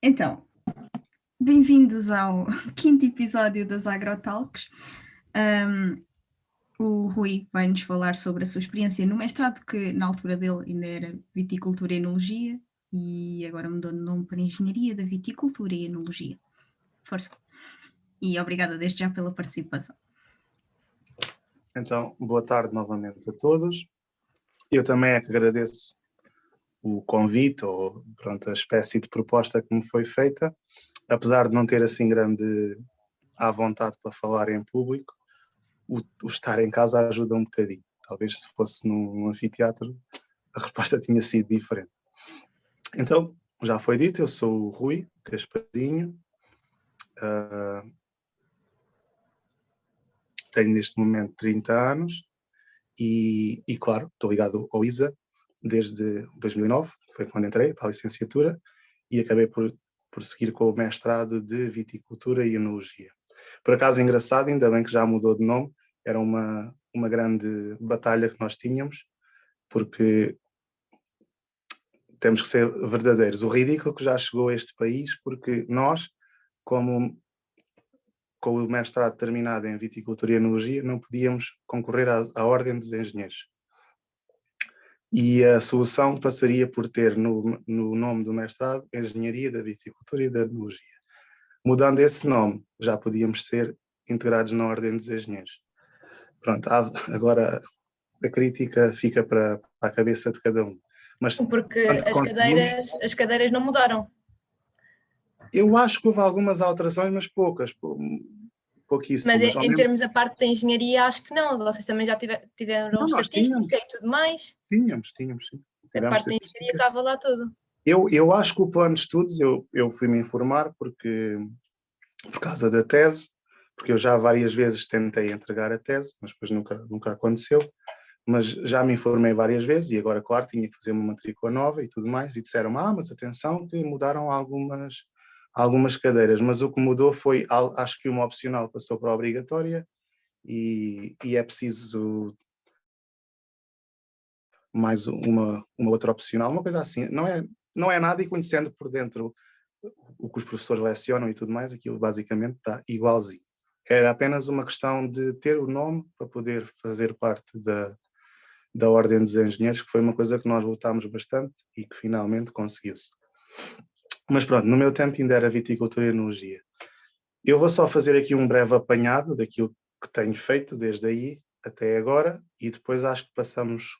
Então, bem-vindos ao quinto episódio das Agrotalks. O Rui vai-nos falar sobre a sua experiência no mestrado, que na altura dele ainda era Viticultura e Enologia, e agora mudou de nome para Engenharia da Viticultura e Enologia. Força! E obrigada desde já pela participação. Então, boa tarde novamente a todos. Eu também é que agradeço o convite, ou pronto, a espécie de proposta que me foi feita, apesar de não ter assim grande à vontade para falar em público, o estar em casa ajuda um bocadinho. Talvez se fosse num anfiteatro a resposta tinha sido diferente. Então, já foi dito, eu sou o Rui Gasparinho, tenho neste momento 30 anos e claro, estou ligado ao ISA desde 2009, foi quando entrei para a licenciatura, e acabei por seguir com o mestrado de Viticultura e Enologia. Por acaso, engraçado, ainda bem que já mudou de nome, era uma grande batalha que nós tínhamos, porque temos que ser verdadeiros. O ridículo que já chegou a este país, porque nós, como com o mestrado terminado em Viticultura e Enologia, não podíamos concorrer à Ordem dos Engenheiros. E a solução passaria por ter no nome do mestrado Engenharia da Viticultura e da Enologia. Mudando esse nome, já podíamos ser integrados na Ordem dos Engenheiros. Pronto, agora a crítica fica para a cabeça de cada um. Mas, porque as cadeiras não mudaram. Eu acho que houve algumas alterações, mas poucas, pouquíssimas. Mas em termos da parte da engenharia, acho que não. Vocês também já tiveram estatística e tudo mais? Tínhamos, sim. A parte da engenharia estava lá tudo. Eu acho que o plano de estudos, eu fui-me informar por causa da tese, porque eu já várias vezes tentei entregar a tese, mas depois nunca aconteceu. Mas já me informei várias vezes e agora, claro, tinha que fazer uma matrícula nova e tudo mais, e disseram, mas atenção que mudaram algumas cadeiras, mas o que mudou foi, acho que uma opcional passou para a obrigatória e é preciso mais uma outra opcional, uma coisa assim, não é nada, e conhecendo por dentro o que os professores lecionam e tudo mais, aquilo basicamente está igualzinho. Era apenas uma questão de ter o nome para poder fazer parte da Ordem dos Engenheiros, que foi uma coisa que nós lutámos bastante e que finalmente conseguiu-se. Mas pronto, no meu tempo ainda era Viticultura e Enologia. Eu vou só fazer aqui um breve apanhado daquilo que tenho feito desde aí até agora, e depois acho que passamos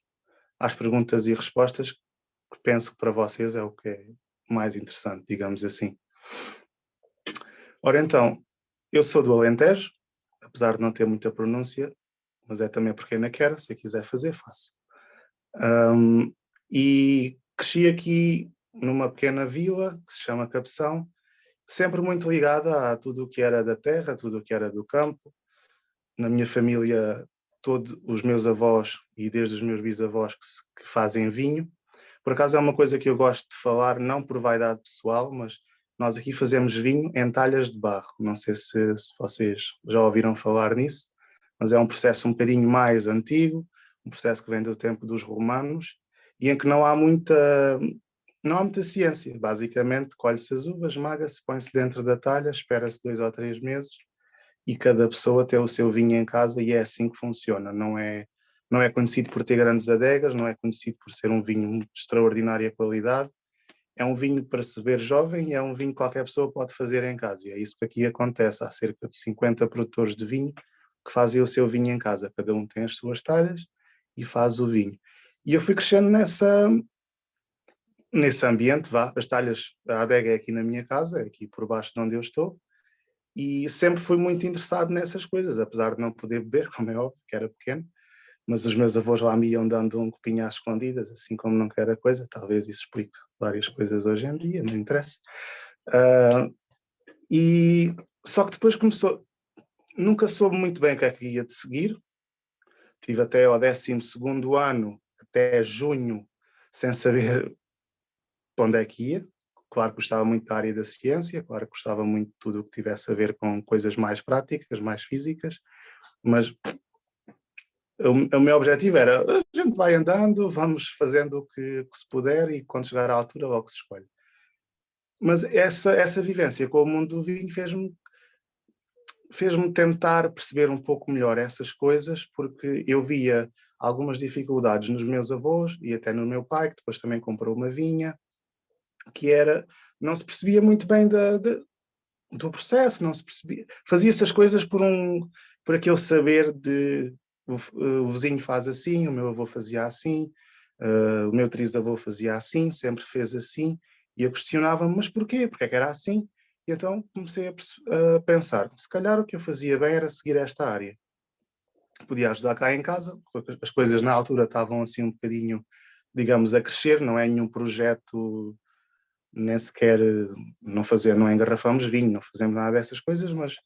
às perguntas e respostas, que penso que para vocês é o que é mais interessante, digamos assim. Ora então, eu sou do Alentejo, apesar de não ter muita pronúncia, mas é também porque ainda quero, se eu quiser fazer, faço. E cresci aqui numa pequena vila que se chama Cabeção, sempre muito ligada a tudo o que era da terra, tudo o que era do campo. Na minha família, todos os meus avós e desde os meus bisavós que fazem vinho. Por acaso é uma coisa que eu gosto de falar, não por vaidade pessoal, mas nós aqui fazemos vinho em talhas de barro. Não sei se vocês já ouviram falar nisso, mas é um processo um bocadinho mais antigo, um processo que vem do tempo dos romanos, e em que não há muita ciência. Basicamente, colhe-se as uvas, esmaga-se, põe-se dentro da talha, espera-se 2 ou 3 meses, e cada pessoa tem o seu vinho em casa, e é assim que funciona. Não é conhecido por ter grandes adegas, não é conhecido por ser um vinho de extraordinária qualidade. É um vinho para se beber jovem e é um vinho que qualquer pessoa pode fazer em casa. E é isso que aqui acontece. Há cerca de 50 produtores de vinho que fazem o seu vinho em casa. Cada um tem as suas talhas e faz o vinho. E eu fui crescendo nesse ambiente, as talhas, a adega é aqui na minha casa, é aqui por baixo de onde eu estou, e sempre fui muito interessado nessas coisas, apesar de não poder beber, como é óbvio, que era pequeno, mas os meus avós lá me iam dando um copinho às escondidas, assim como não quer a coisa. Talvez isso explique várias coisas hoje em dia, não interessa. E só que depois nunca soube muito bem o que é que ia de seguir. Tive até ao 12º ano, até junho, sem saber para onde é que ia. Claro que gostava muito da área da ciência, claro que gostava muito de tudo o que tivesse a ver com coisas mais práticas, mais físicas, mas o meu objetivo era, a gente vai andando, vamos fazendo o que se puder e quando chegar à altura logo se escolhe. Mas essa vivência com o mundo do vinho fez-me tentar perceber um pouco melhor essas coisas, porque eu via algumas dificuldades nos meus avós e até no meu pai, que depois também comprou uma vinha, que não se percebia muito bem do processo, não se percebia. Fazia-se as coisas por aquele saber de o vizinho faz assim, o meu avô fazia assim, o meu trisavô fazia assim, sempre fez assim, e eu questionava-me, mas porquê? Porque é que era assim? E então comecei a pensar, se calhar o que eu fazia bem era seguir esta área. Podia ajudar cá em casa, porque as coisas na altura estavam assim um bocadinho, digamos, a crescer, não é nenhum projeto, nem sequer, não engarrafamos vinho, não fazemos nada dessas coisas, mas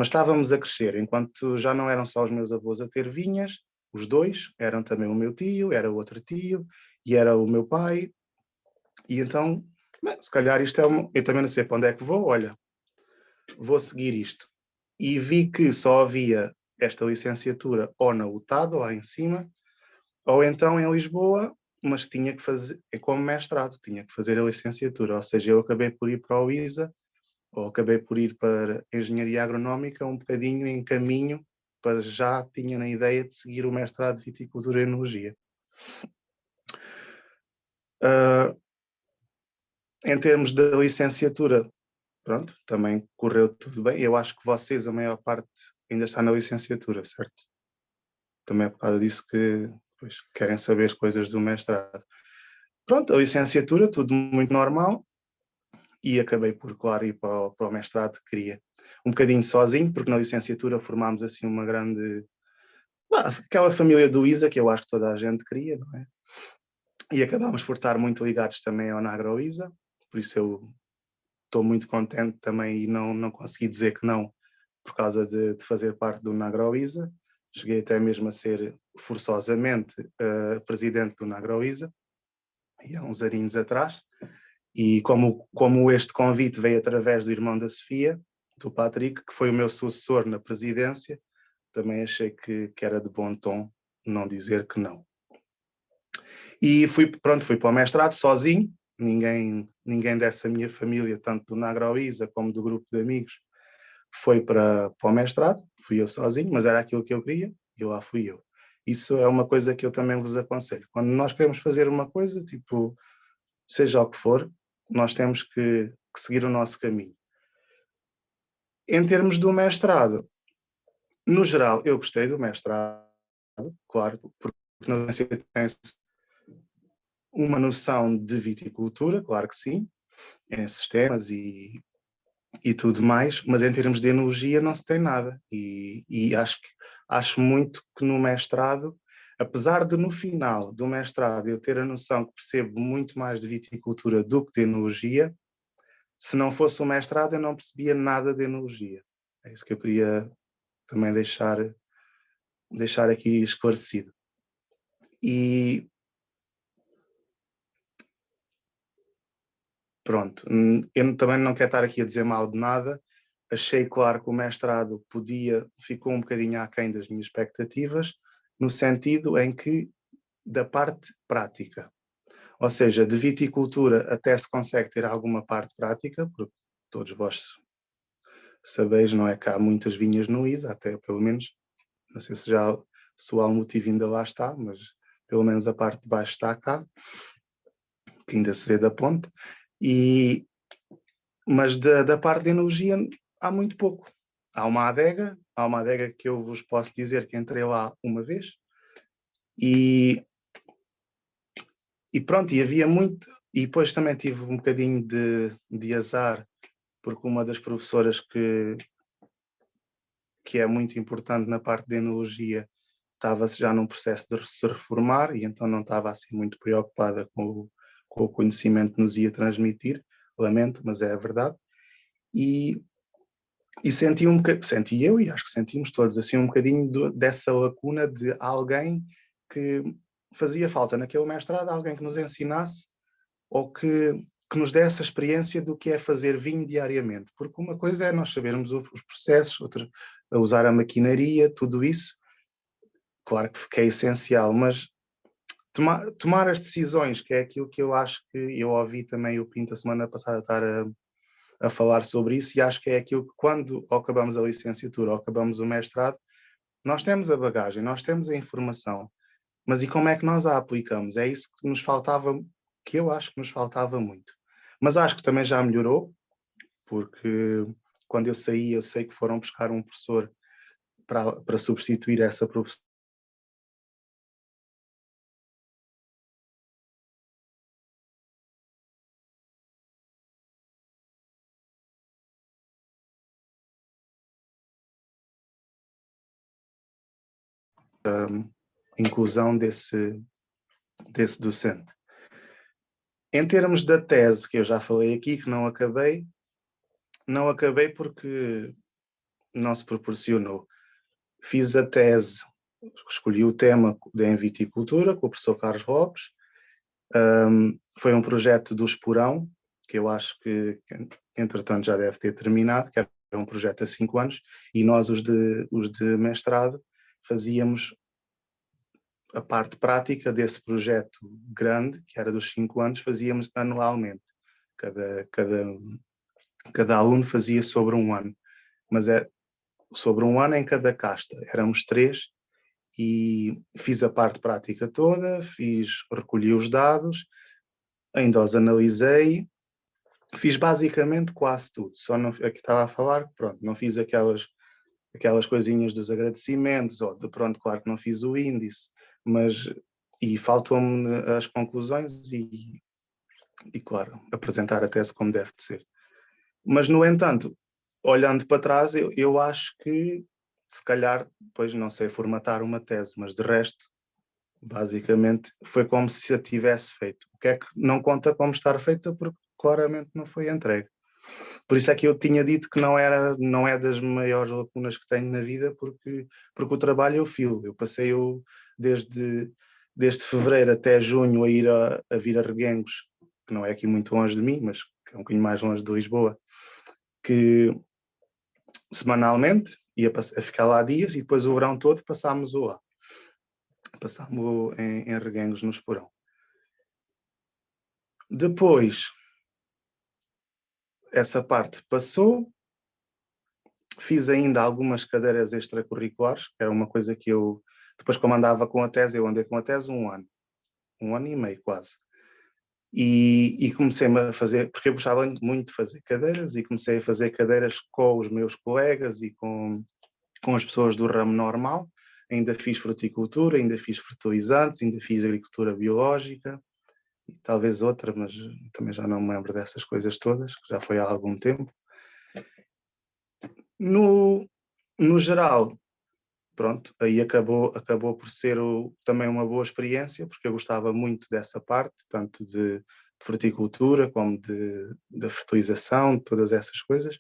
estávamos a crescer, enquanto já não eram só os meus avós a ter vinhas, os dois, eram também o meu tio, era o outro tio, e era o meu pai, e então, se calhar isto eu também não sei para onde é que vou, olha, vou seguir isto. E vi que só havia esta licenciatura ou na UTAD, lá em cima, ou então em Lisboa, mas tinha que fazer, como mestrado, tinha que fazer a licenciatura, ou seja, eu acabei por ir para o ISA, ou acabei por ir para Engenharia Agronómica um bocadinho em caminho, para já tinha na ideia de seguir o mestrado de Viticultura e Enologia. Em termos da licenciatura, pronto, também correu tudo bem. Eu acho que vocês, a maior parte, ainda está na licenciatura, certo? Também é por causa disso que pois, querem saber as coisas do mestrado. Pronto, a licenciatura, tudo muito normal, e acabei por, claro, ir para o mestrado que queria. Um bocadinho sozinho, porque na licenciatura formámos assim uma grande... aquela família do ISA que eu acho que toda a gente queria, não é? E acabámos por estar muito ligados também ao NagroISA, por isso eu estou muito contente também e não consegui dizer que não por causa de fazer parte do NagroISA. Cheguei até mesmo a ser forçosamente presidente do NagroISA, e há uns aninhos atrás. E como este convite veio através do irmão da Sofia, do Patrick, que foi o meu sucessor na presidência, também achei que era de bom tom não dizer que não. E fui para o mestrado sozinho, ninguém dessa minha família, tanto do NagroISA como do grupo de amigos, foi para o mestrado, fui eu sozinho, mas era aquilo que eu queria e lá fui eu. Isso é uma coisa que eu também vos aconselho. Quando nós queremos fazer uma coisa, tipo, seja o que for, nós temos que seguir o nosso caminho. Em termos do mestrado, no geral, eu gostei do mestrado, claro, porque na ciência tem-se uma noção de viticultura, claro que sim, em sistemas e tudo mais, mas em termos de enologia não se tem nada. E acho muito que no mestrado, apesar de no final do mestrado eu ter a noção que percebo muito mais de viticultura do que de enologia, se não fosse o mestrado eu não percebia nada de enologia. É isso que eu queria também deixar aqui esclarecido. E pronto, eu também não quero estar aqui a dizer mal de nada. Achei claro que o mestrado ficou um bocadinho aquém das minhas expectativas, no sentido em que da parte prática. Ou seja, de viticultura até se consegue ter alguma parte prática, porque todos vós sabeis, não é que há muitas vinhas no ISA, até pelo menos, não sei se o Almotivo ainda lá está, mas pelo menos a parte de baixo está cá, que ainda se vê da ponte, mas da parte de enologia há muito pouco. Há uma adega que eu vos posso dizer que entrei lá uma vez e pronto, e havia muito, e depois também tive um bocadinho de azar, porque uma das professoras que é muito importante na parte de enologia estava-se já num processo de se reformar e então não estava assim muito preocupada com o conhecimento que nos ia transmitir, lamento, mas é a verdade. E senti eu e acho que sentimos todos assim um bocadinho dessa lacuna de alguém que fazia falta naquele mestrado, alguém que nos ensinasse ou que nos dê essa experiência do que é fazer vinho diariamente. Porque uma coisa é nós sabermos os processos, outra usar a maquinaria, tudo isso, claro que é essencial, mas tomar as decisões, que é aquilo que eu acho que eu ouvi também o Pinto a semana passada estar a falar sobre isso, e acho que é aquilo que quando acabamos a licenciatura ou acabamos o mestrado, nós temos a bagagem, nós temos a informação, mas e como é que nós a aplicamos? É isso que nos faltava, que eu acho que nos faltava muito. Mas acho que também já melhorou, porque quando eu saí, eu sei que foram buscar um professor para substituir essa professora. Inclusão desse docente. Em termos da tese, que eu já falei aqui, que não acabei porque não se proporcionou. Fiz a tese, escolhi o tema em viticultura com o professor Carlos Lopes. Foi um projeto do Esporão, que eu acho que entretanto já deve ter terminado, que era um projeto a 5 anos, e nós, os de mestrado, fazíamos a parte prática desse projeto grande, que era dos 5 anos, fazíamos anualmente. Cada aluno fazia sobre um ano, mas é sobre um ano em cada casta. Éramos 3 e fiz a parte prática toda, recolhi os dados, ainda os analisei, fiz basicamente quase tudo. Só não, aqui estava a falar, pronto, não fiz aquelas coisinhas dos agradecimentos, ou de pronto, claro que não fiz o índice, mas e faltam-me as conclusões e claro, apresentar a tese como deve de ser. Mas, no entanto, olhando para trás, eu acho que, se calhar, depois não sei formatar uma tese, mas de resto, basicamente, foi como se a tivesse feito. O que é que não conta como estar feita, porque claramente não foi entregue. Por isso é que eu tinha dito que não é das maiores lacunas que tenho na vida, porque o trabalho eu filo. Eu passei desde fevereiro até junho a vir a Reguengos, que não é aqui muito longe de mim, mas que é um bocadinho mais longe de Lisboa, que semanalmente ia a ficar lá dias, e depois o verão todo passámos-o lá. Passámos-o em Reguengos, no Esporão. Depois, essa parte passou, fiz ainda algumas cadeiras extracurriculares, que era uma coisa que eu, depois como andava com a tese, eu andei com a tese um ano e meio quase. E comecei-me a fazer, porque eu gostava muito de fazer cadeiras, e comecei a fazer cadeiras com os meus colegas e com as pessoas do ramo normal. Ainda fiz fruticultura, ainda fiz fertilizantes, ainda fiz agricultura biológica, e talvez outra, mas também já não me lembro dessas coisas todas, que já foi há algum tempo. No geral, pronto, aí acabou por ser também uma boa experiência, porque eu gostava muito dessa parte, tanto de fruticultura como da fertilização, de todas essas coisas.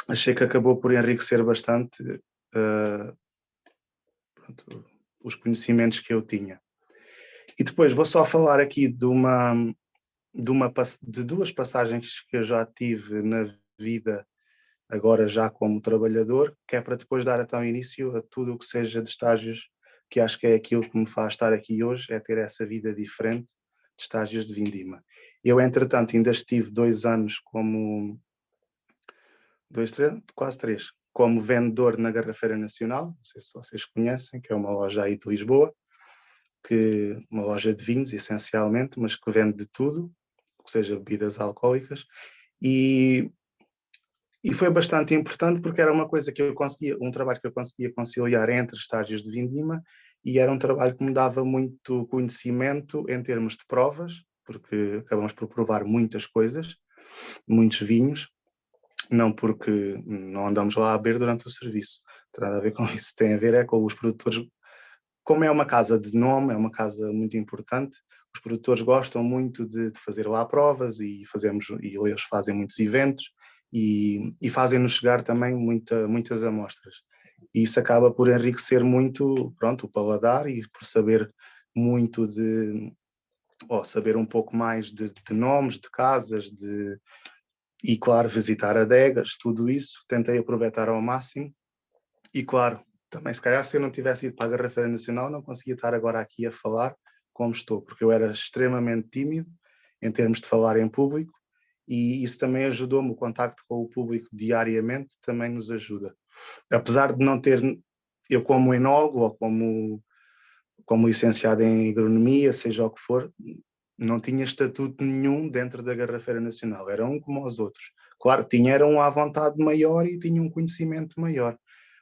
Achei que acabou por enriquecer bastante pronto, os conhecimentos que eu tinha. E depois vou só falar aqui de duas passagens que eu já tive na vida, agora já como trabalhador, que é para depois dar então início a tudo o que seja de estágios, que acho que é aquilo que me faz estar aqui hoje, é ter essa vida diferente de estágios de vindima. Eu, entretanto, ainda estive 2 anos quase 3, como vendedor na Garrafeira Nacional, não sei se vocês conhecem, que é uma loja aí de Lisboa, uma loja de vinhos, essencialmente, mas que vende de tudo, ou seja, bebidas alcoólicas, e foi bastante importante, porque era uma coisa que um trabalho que eu conseguia conciliar entre estágios de vindima, e era um trabalho que me dava muito conhecimento em termos de provas, porque acabamos por provar muitas coisas, muitos vinhos, não porque não andamos lá a beber durante o serviço, não tem nada a ver com isso, tem a ver com os produtores. Como é uma casa de nome, é uma casa muito importante, os produtores gostam muito de fazer lá provas, e eles fazem muitos eventos, e fazem-nos chegar também muitas amostras. E isso acaba por enriquecer muito, pronto, o paladar, e por saber muito saber um pouco mais de nomes, de casas, e claro, visitar adegas, tudo isso, tentei aproveitar ao máximo, e claro, também, se calhar, se eu não tivesse ido para a Garrafeira Nacional, não conseguia estar agora aqui a falar como estou, porque eu era extremamente tímido em termos de falar em público, e isso também ajudou-me, o contacto com o público diariamente também nos ajuda. Apesar de não ter, eu como enólogo ou como licenciado em agronomia, seja o que for, não tinha estatuto nenhum dentro da Garrafeira Nacional, era um como os outros. Claro, eram à vontade maior e tinham um conhecimento maior,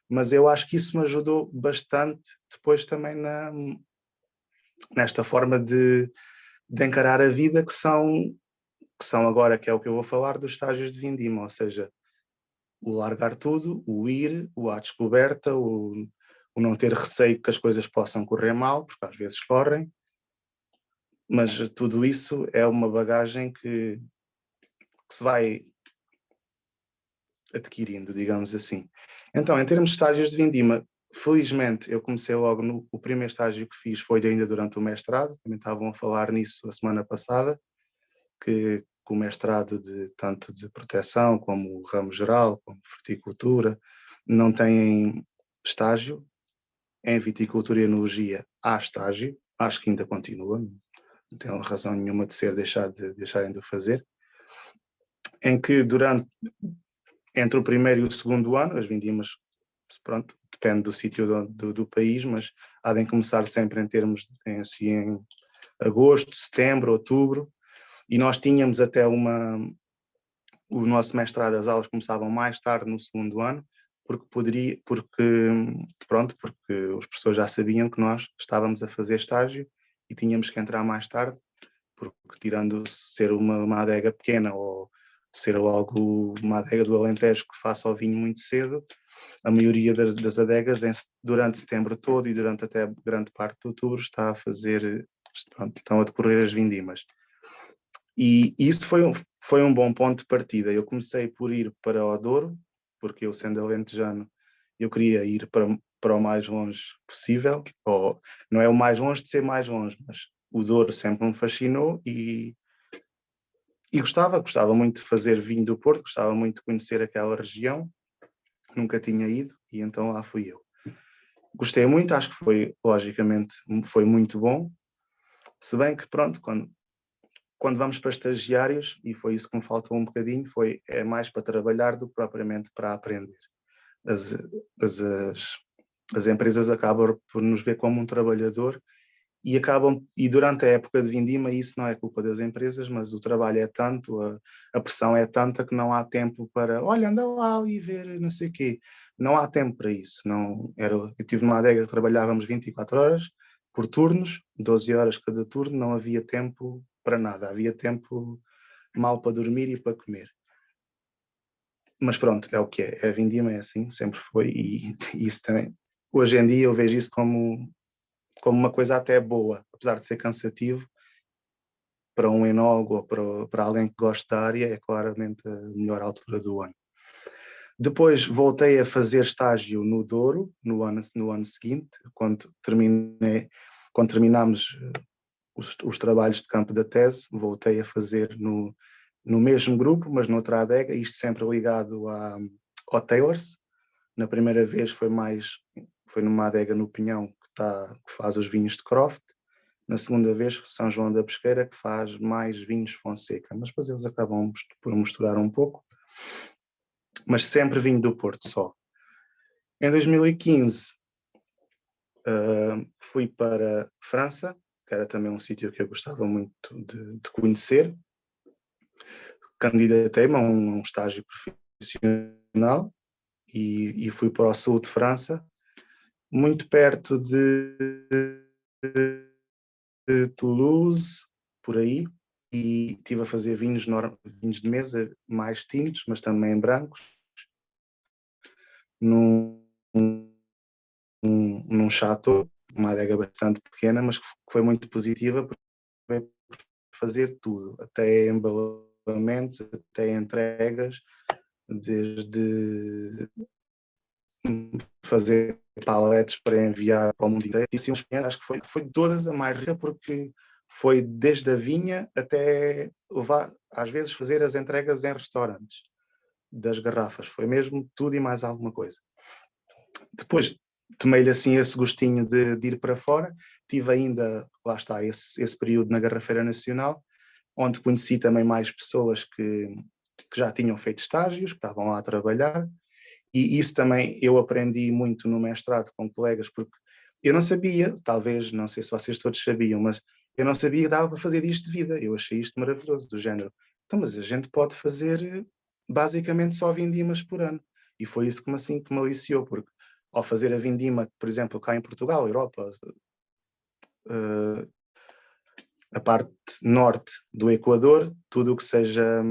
mas eu acho que isso me ajudou bastante depois também nesta forma de encarar a vida, que são agora, que é o que eu vou falar, dos estágios de vindima, ou seja, o largar tudo, o ir, o à descoberta, o não ter receio que as coisas possam correr mal, porque às vezes correm, mas tudo isso é uma bagagem que se vai adquirindo, digamos assim. Então, em termos de estágios de vindima, felizmente eu comecei logo o primeiro estágio que fiz foi ainda durante o mestrado, também estavam a falar nisso a semana passada, que o mestrado tanto de proteção como o ramo geral, como fruticultura, não têm estágio. Em viticultura e enologia há estágio, acho que ainda continua, não tem razão nenhuma de deixarem de o fazer, em que entre o primeiro e o segundo ano, as vindimas, pronto, depende do sítio do país, mas há de começar sempre em agosto, setembro, outubro, e nós tínhamos até o nosso mestrado, as aulas começavam mais tarde no segundo ano, porque os professores já sabiam que nós estávamos a fazer estágio e tínhamos que entrar mais tarde, porque tirando ser uma adega pequena ou ser logo uma adega do Alentejo que faça o vinho muito cedo, a maioria das adegas durante setembro todo e durante até grande parte de outubro estão a decorrer as vindimas. E isso foi um bom ponto de partida. Eu comecei por ir para o Douro, porque eu, sendo alentejano, eu queria ir para o mais longe possível, ou não é o mais longe de ser mais longe, mas o Douro sempre me fascinou e gostava muito de fazer vinho do Porto, gostava muito de conhecer aquela região, nunca tinha ido e então lá fui eu. Gostei muito, acho que logicamente, foi muito bom, se bem que pronto, quando vamos para estagiários, e foi isso que me faltou um bocadinho, é mais para trabalhar do que propriamente para aprender. As empresas acabam por nos ver como um trabalhador e durante a época de vindima, isso não é culpa das empresas, mas o trabalho é tanto, a pressão é tanta que não há tempo para, olha, anda lá ali ver não sei o quê. Não há tempo para isso. Eu tive numa adega que trabalhávamos 24 horas por turnos, 12 horas cada turno, não havia tempo para nada, havia tempo mal para dormir e para comer. Mas pronto, é o que é. A vindima é assim, sempre foi, e isso também. Hoje em dia eu vejo isso como uma coisa até boa, apesar de ser cansativo, para um enólogo ou para alguém que gosta da área, é claramente a melhor altura do ano. Depois voltei a fazer estágio no Douro, no ano seguinte, quando terminámos os trabalhos de campo da tese, voltei a fazer no mesmo grupo, mas noutra adega, isto sempre ligado ao Taylors. Na primeira vez foi numa adega no Pinhão que faz os vinhos de Croft. Na segunda vez, São João da Pesqueira, que faz mais vinhos Fonseca, mas depois eles acabam por misturar um pouco, mas sempre vinho do Porto só. Em 2015 fui para França, que era também um sítio que eu gostava muito de conhecer. Candidatei-me a um estágio profissional e fui para o sul de França, muito perto de Toulouse, por aí, e estive a fazer vinhos de mesa mais tintos, mas também brancos, num chateau, uma adega bastante pequena, mas que foi muito positiva, porque fazer tudo, até embalamentos, até entregas, desde fazer paletes para enviar para o mundo inteiro. Isso, acho que foi todas a mais rica, porque foi desde a vinha até levar, às vezes, fazer as entregas em restaurantes das garrafas. Foi mesmo tudo e mais alguma coisa. Depois tomei-lhe assim esse gostinho de ir para fora. Tive ainda, lá está, esse período na Garrafeira Nacional, onde conheci também mais pessoas que já tinham feito estágios, que estavam lá a trabalhar, e isso também eu aprendi muito no mestrado com colegas, porque eu não sabia, talvez, não sei se vocês todos sabiam, mas eu não sabia que dava para fazer isto de vida. Eu achei isto maravilhoso, do género. Então, mas a gente pode fazer basicamente só vindimas por ano. E foi isso que me aliciou, porque ao fazer a vindima, por exemplo, cá em Portugal, Europa, a parte norte do Equador, tudo o que seja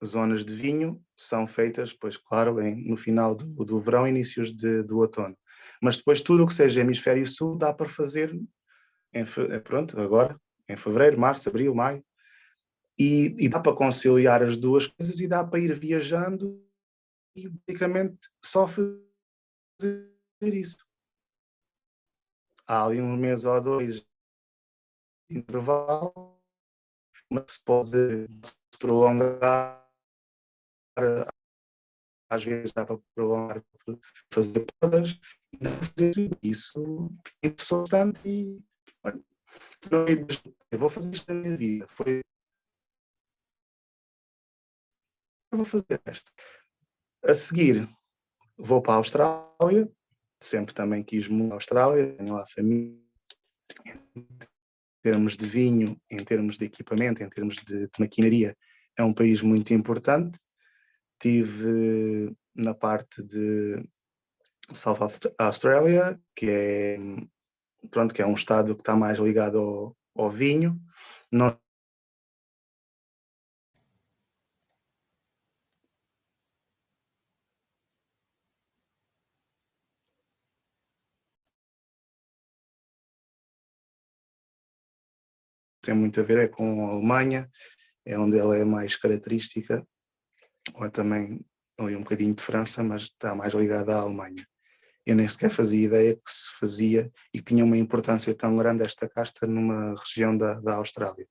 zonas de vinho são feitas, pois claro, no final do verão, inícios do outono. Mas depois tudo o que seja hemisfério sul dá para fazer, pronto, agora, em fevereiro, março, abril, maio, e dá para conciliar as duas coisas e dá para ir viajando e basicamente só fazer isso. Há ali um mês ou dois de intervalo, mas se pode prolongar, às vezes dá para prolongar, fazer todas, e dá para fazer tudo. Isso é importante e olha, eu vou fazer isto na minha vida. Eu vou fazer isto. A seguir, vou para a Austrália, sempre também quis muito a Austrália, tenho lá família, em termos de vinho, em termos de equipamento, em termos de maquinaria, é um país muito importante. Tive na parte de South Australia, que é, pronto, que é um estado que está mais ligado ao vinho. Não tem muito a ver é com a Alemanha, é onde ela é mais característica, ou também ali um bocadinho de França, mas está mais ligada à Alemanha. Eu nem sequer fazia ideia que se fazia e que tinha uma importância tão grande esta casta numa região da Austrália.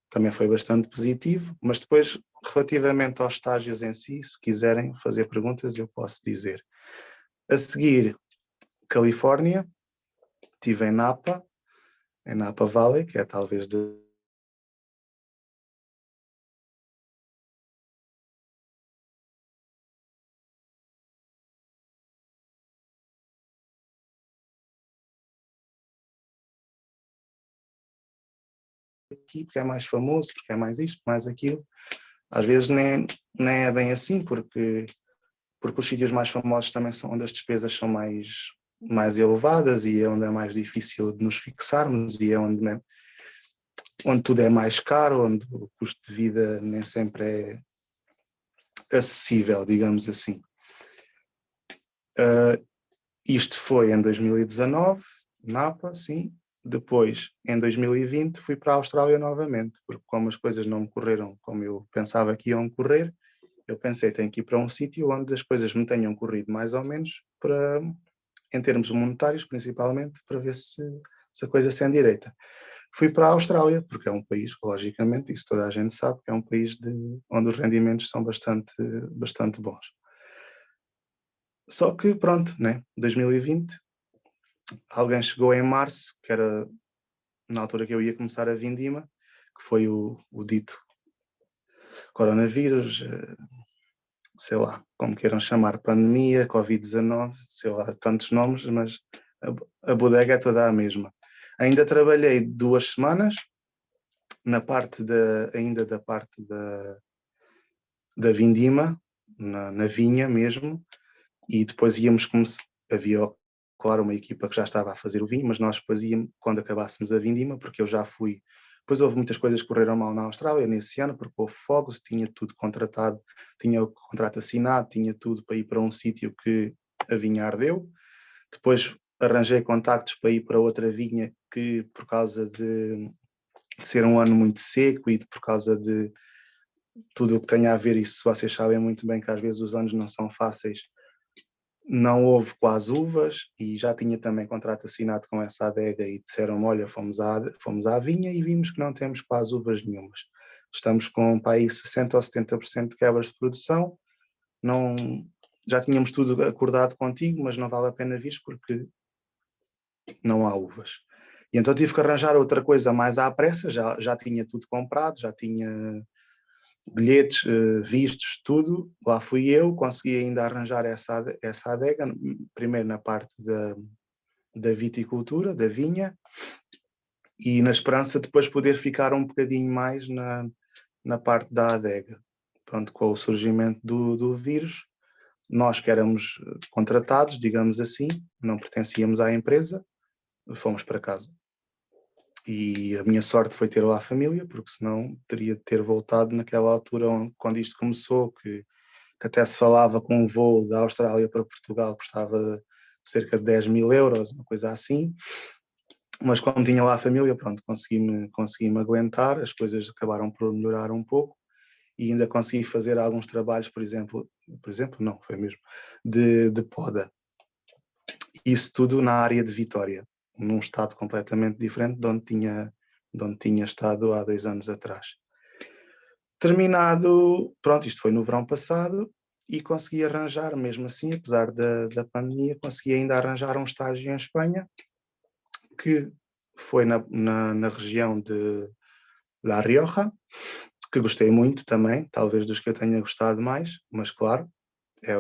Também foi bastante positivo, mas depois, relativamente aos estágios em si, se quiserem fazer perguntas, eu posso dizer. A seguir, Califórnia, estive em Napa Valley, que é talvez aqui, porque é mais famoso, porque é mais isto, mais aquilo. Às vezes nem é bem assim, porque os sítios mais famosos também são onde as despesas são mais elevadas e é onde é mais difícil de nos fixarmos e é onde tudo é mais caro, onde o custo de vida nem sempre é acessível, digamos assim. Isto foi em 2019, Napa, sim. Depois, em 2020, fui para a Austrália novamente, porque como as coisas não me correram como eu pensava que iam correr, eu pensei, tenho que ir para um sítio onde as coisas me tenham corrido mais ou menos, em termos monetários principalmente, para ver se a coisa se endireita. Fui para a Austrália, porque é um país, logicamente, isso toda a gente sabe, que é um país onde os rendimentos são bastante bons. Só que, pronto, né? 2020, alguém chegou em março, que era na altura que eu ia começar a vindima, que foi o dito coronavírus, sei lá, como queiram chamar, pandemia, Covid-19, sei lá, tantos nomes, mas a bodega é toda a mesma. Ainda trabalhei 2 semanas, ainda da parte da vindima, na vinha mesmo, e depois havia, claro, uma equipa que já estava a fazer o vinho, mas nós depois íamos, quando acabássemos a vindima, porque eu já fui, depois houve muitas coisas que correram mal na Austrália nesse ano, porque houve fogos, tinha tudo contratado, tinha o contrato assinado, tinha tudo para ir para um sítio que a vinha ardeu, depois arranjei contactos para ir para outra vinha que, por causa de ser um ano muito seco e por causa de tudo o que tem a ver, isso vocês sabem muito bem que às vezes os anos não são fáceis, não houve quase uvas e já tinha também contrato assinado com essa adega e disseram-me, olha, fomos à vinha e vimos que não temos quase uvas nenhumas. Estamos com para aí 60% ou 70% de quebras de produção, não já tínhamos tudo acordado contigo, mas não vale a pena vir porque não há uvas. E então tive que arranjar outra coisa mais à pressa, já tinha tudo comprado, já tinha bilhetes, vistos, tudo. Lá fui eu, consegui ainda arranjar essa adega, primeiro na parte da viticultura, da vinha, e na esperança de depois poder ficar um bocadinho mais na parte da adega. Pronto, com o surgimento do vírus, nós que éramos contratados, digamos assim, não pertencíamos à empresa, fomos para casa. E a minha sorte foi ter lá a família, porque senão teria de ter voltado naquela altura quando isto começou, que até se falava que um voo da Austrália para Portugal custava cerca de 10.000 euros, uma coisa assim. Mas como tinha lá a família, pronto, consegui-me aguentar, as coisas acabaram por melhorar um pouco e ainda consegui fazer alguns trabalhos, por exemplo não, foi mesmo, de poda. Isso tudo na área de Vitória, num estado completamente diferente de onde tinha estado há 2 anos atrás. Terminado, pronto, isto foi no verão passado e consegui arranjar, mesmo assim, apesar da pandemia, consegui ainda arranjar um estágio em Espanha, que foi na região de La Rioja, que gostei muito também, talvez dos que eu tenha gostado mais, mas claro,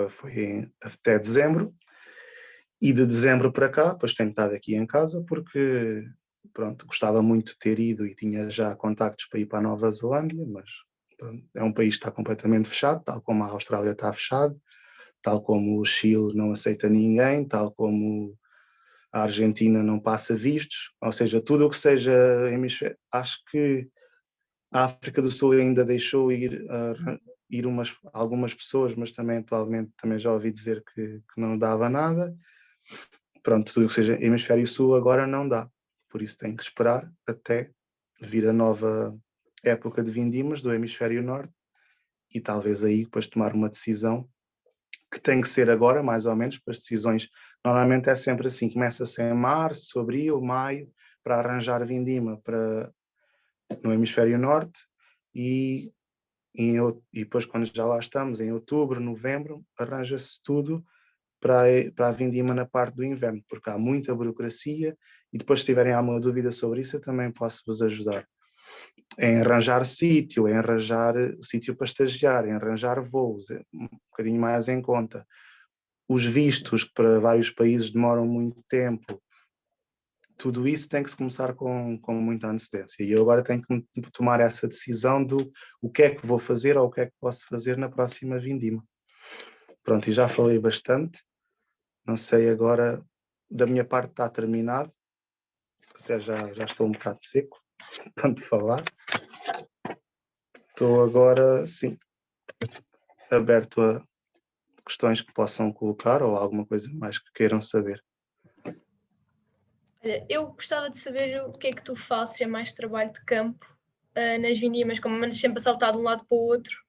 foi até dezembro. E de dezembro para cá, depois tenho estado aqui em casa porque, pronto, gostava muito de ter ido e tinha já contactos para ir para a Nova Zelândia, mas pronto, é um país que está completamente fechado, tal como a Austrália está fechado, tal como o Chile não aceita ninguém, tal como a Argentina não passa vistos, ou seja, tudo o que seja hemisfério. Acho que a África do Sul ainda deixou ir algumas pessoas, mas também atualmente também já ouvi dizer que não dava nada. Pronto, tudo o que seja hemisfério sul agora não dá, por isso tenho que esperar até vir a nova época de vindimas do hemisfério norte e talvez aí depois tomar uma decisão que tem que ser agora, mais ou menos, para as decisões, normalmente é sempre assim, começa-se em março, abril, maio, para arranjar vindima no hemisfério norte e depois quando já lá estamos, em outubro, novembro, arranja-se tudo para a vindima na parte do inverno, porque há muita burocracia e depois se tiverem alguma dúvida sobre isso eu também posso vos ajudar. Em arranjar sítio, em arranjar sítio para estagiar, em arranjar voos, um bocadinho mais em conta. Os vistos, que para vários países demoram muito tempo, tudo isso tem que se começar com muita antecedência. E eu agora tenho que tomar essa decisão do o que é que vou fazer ou o que é que posso fazer na próxima vindima. Pronto, e já falei bastante. Não sei agora, da minha parte está terminado, até já estou um bocado seco, tanto falar. Estou agora, sim, aberto a questões que possam colocar ou alguma coisa mais que queiram saber. Olha, eu gostava de saber o que é que tu fazes, é mais trabalho de campo nas vindimas, como mandas sempre a saltar de um lado para o outro.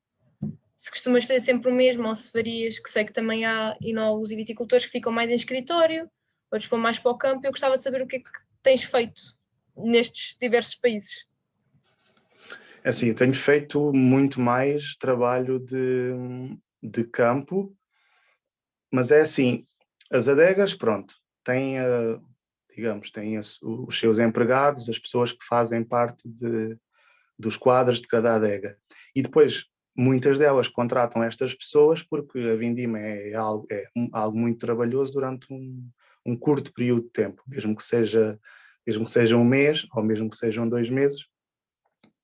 Se costumas fazer sempre o mesmo ou se varias, que sei que também há enólogos e viticultores que ficam mais em escritório, outros vão mais para o campo. Eu gostava de saber o que é que tens feito nestes diversos países. É assim, eu tenho feito muito mais trabalho de campo, mas é assim, as adegas, pronto, têm, digamos, têm os seus empregados, as pessoas que fazem parte dos quadros de cada adega. E depois, muitas delas contratam estas pessoas porque a vindima é algo muito trabalhoso durante um curto período de tempo, mesmo que seja um mês ou mesmo que sejam 2 meses,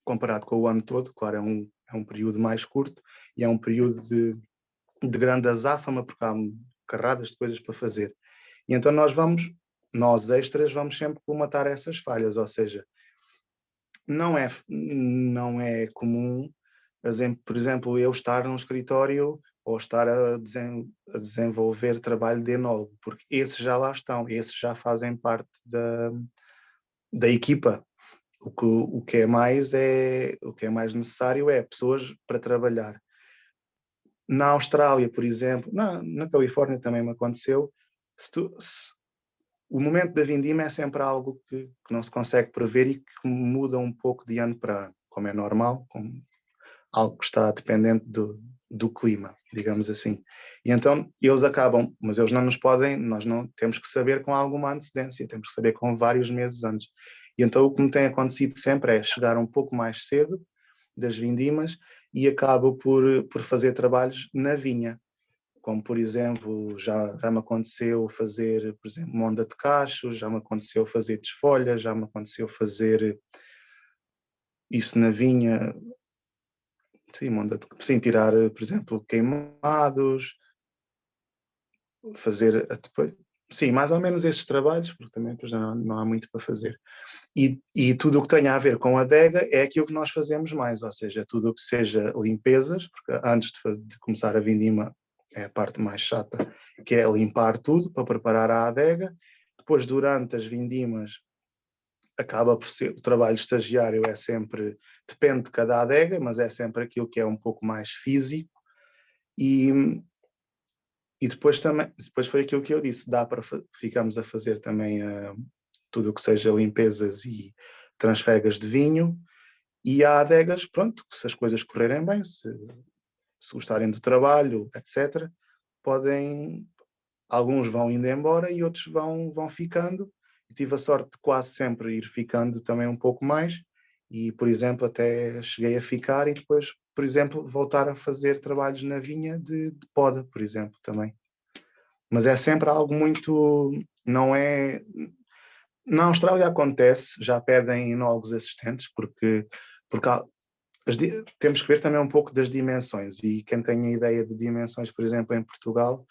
comparado com o ano todo, claro, é um período mais curto e é um período de grande azáfama porque há carradas de coisas para fazer. E então nós extras, vamos sempre colmatar essas falhas, ou seja, não é comum, por exemplo, eu estar num escritório ou estar a desenvolver trabalho de enólogo, porque esses já lá estão, esses já fazem parte da equipa. O que é mais necessário é pessoas para trabalhar. Na Austrália, por exemplo, na Califórnia também me aconteceu, o momento da vindima é sempre algo que não se consegue prever e que muda um pouco de ano para ano, como é normal, como algo que está dependente do clima, digamos assim. E então eles acabam, mas eles não nos podem, nós não temos que saber com alguma antecedência, temos que saber com vários meses antes. E então o que me tem acontecido sempre é chegar um pouco mais cedo das vindimas e acabo por fazer trabalhos na vinha. Como, por exemplo, já me aconteceu fazer, por exemplo, monda de cachos, já me aconteceu fazer desfolha, já me aconteceu fazer isso na vinha, sim, sim, tirar, por exemplo, queimados, fazer depois, sim, mais ou menos esses trabalhos, porque também depois não há muito para fazer. E tudo o que tenha a ver com a adega é aquilo que nós fazemos mais, ou seja, tudo o que seja limpezas, porque antes de começar a vindima é a parte mais chata, que é limpar tudo para preparar a adega. Depois, durante as vindimas, acaba por ser, o trabalho estagiário é sempre, depende de cada adega, mas é sempre aquilo que é um pouco mais físico. E depois foi aquilo que eu disse, ficamos a fazer também tudo o que seja limpezas e transfegas de vinho, e há adegas, pronto, que se as coisas correrem bem, se gostarem do trabalho, etc., alguns vão indo embora e outros vão ficando. E tive a sorte de quase sempre ir ficando também um pouco mais, e, por exemplo, até cheguei a ficar e depois, por exemplo, voltar a fazer trabalhos na vinha de poda, por exemplo, também. Mas é sempre algo muito, não é... Na Austrália acontece, já pedem enólogos assistentes, porque temos que ver também um pouco das dimensões, e quem tem a ideia de dimensões, por exemplo, em Portugal,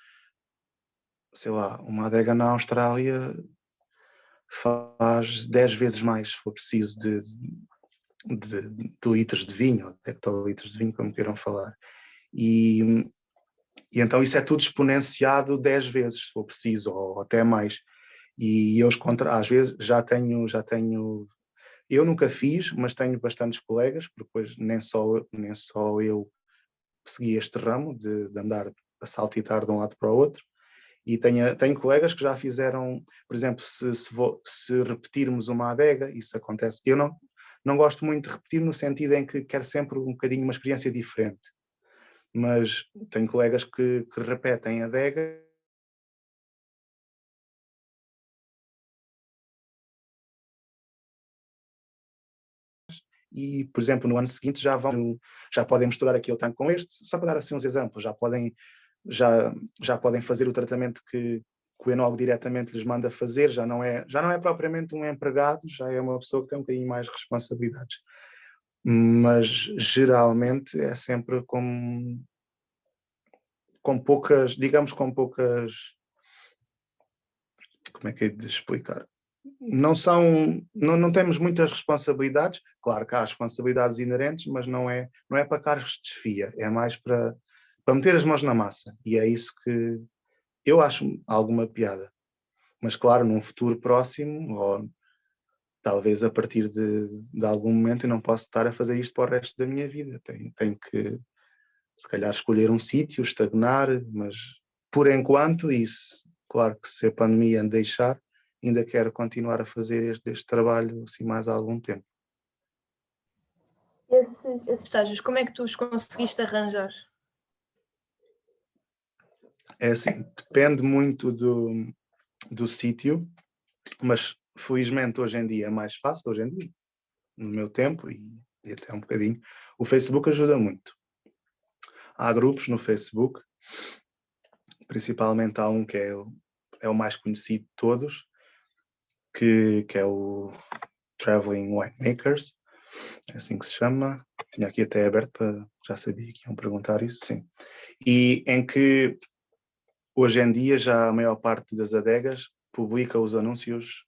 sei lá, uma adega na Austrália faz 10 vezes mais, se for preciso, de litros de vinho, hectolitros de vinho, como queiram falar. E então isso é tudo exponenciado 10 vezes, se for preciso, ou até mais. E eu, às vezes, já tenho... Eu nunca fiz, mas tenho bastantes colegas, porque depois nem só eu segui este ramo de andar a saltitar de um lado para o outro. E tenho colegas que já fizeram, por exemplo, se repetirmos uma adega, isso acontece. Eu não gosto muito de repetir, no sentido em que quero sempre um bocadinho uma experiência diferente. Mas tenho colegas que repetem a adega e, por exemplo, no ano seguinte já podem misturar aquele tanque com este, só para dar assim uns exemplos, já podem fazer o tratamento que o enólogo diretamente lhes manda fazer, já não é propriamente um empregado, já é uma pessoa que tem um bocadinho mais responsabilidades. Mas geralmente é sempre com poucas, digamos, como é que é de explicar? Não temos muitas responsabilidades, claro que há responsabilidades inerentes, mas não é para cargos de desfia, é mais para meter as mãos na massa, e é isso que eu acho alguma piada. Mas claro, num futuro próximo, ou talvez a partir de algum momento, eu não posso estar a fazer isto para o resto da minha vida, tenho que se calhar escolher um sítio, estagnar, mas por enquanto, isso, claro que se a pandemia deixar, ainda quero continuar a fazer este trabalho assim mais algum tempo. Esses estágios, como é que tu os conseguiste arranjar? É assim, depende muito do sítio, mas felizmente hoje em dia é mais fácil, hoje em dia, no meu tempo e até um bocadinho, o Facebook ajuda muito. Há grupos no Facebook, principalmente há um que é o mais conhecido de todos, que é o Traveling Winemakers, é assim que se chama. Tinha aqui até aberto, já sabia que iam perguntar isso, sim. E em que hoje em dia já a maior parte das adegas publica os anúncios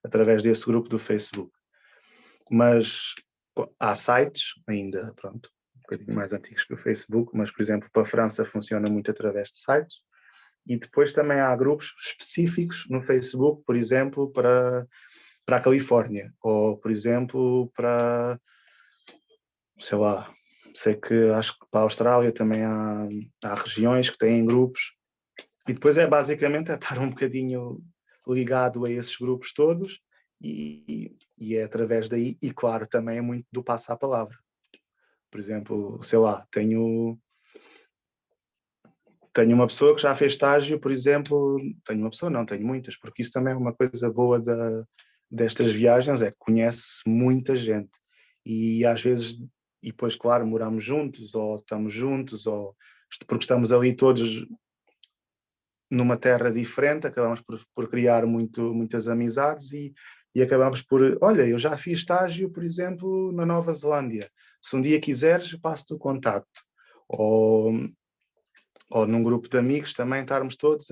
através desse grupo do Facebook. Mas há sites ainda, pronto, um bocadinho mais antigos que o Facebook, mas, por exemplo, para a França funciona muito através de sites. E depois também há grupos específicos no Facebook, por exemplo, para a Califórnia, ou, por exemplo, para, sei lá, sei que acho que para a Austrália também há regiões que têm grupos, e depois basicamente estar um bocadinho ligado a esses grupos todos, e é através daí, e claro, também é muito do passo à palavra. Por exemplo, sei lá, tenho uma pessoa que já fez estágio, por exemplo, tenho uma pessoa, não, tenho muitas, porque isso também é uma coisa boa destas viagens, é que conhece muita gente. E às vezes, e depois, claro, moramos juntos, ou estamos juntos, ou porque estamos ali todos numa terra diferente, acabamos por criar muitas amizades e acabamos por, olha, eu já fiz estágio, por exemplo, na Nova Zelândia. Se um dia quiseres, passo-te o contacto. Ou num grupo de amigos também estarmos todos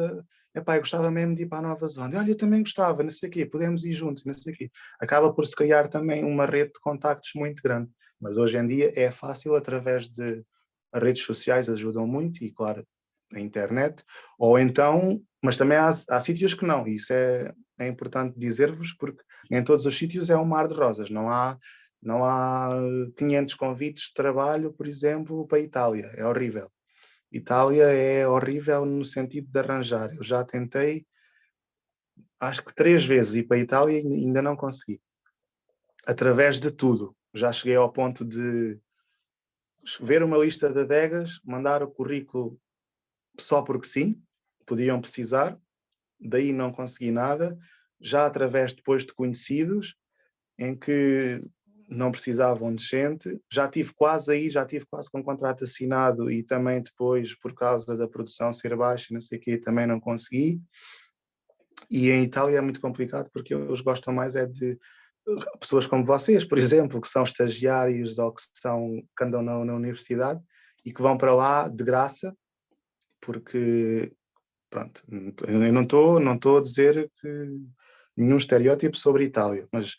epá, eu gostava mesmo de ir para a Nova Zelândia. Olha, eu também gostava, não sei o quê, podemos ir juntos, não sei o quê. Acaba por se criar também uma rede de contactos muito grande. Mas hoje em dia é fácil através de as redes sociais, ajudam muito, e claro, a internet, ou então, mas também há sítios que não, e isso é importante dizer-vos, porque em todos os sítios é um mar de rosas, não há 500 convites de trabalho, por exemplo, para a Itália, é horrível. Itália é horrível no sentido de arranjar. Eu já tentei, acho que 3 vezes ir para a Itália e ainda não consegui. Através de tudo. Já cheguei ao ponto de ver uma lista de adegas, mandar o currículo só porque sim, podiam precisar, daí não consegui nada. Já através depois de conhecidos, em que não precisavam de gente, já tive quase com um contrato assinado e também depois, por causa da produção ser baixa, não sei o quê, também não consegui. E em Itália é muito complicado porque eles gostam mais é de pessoas como vocês, por exemplo, que são estagiários ou que andam na universidade e que vão para lá de graça, porque, pronto, eu não estou a dizer que nenhum estereótipo sobre a Itália, mas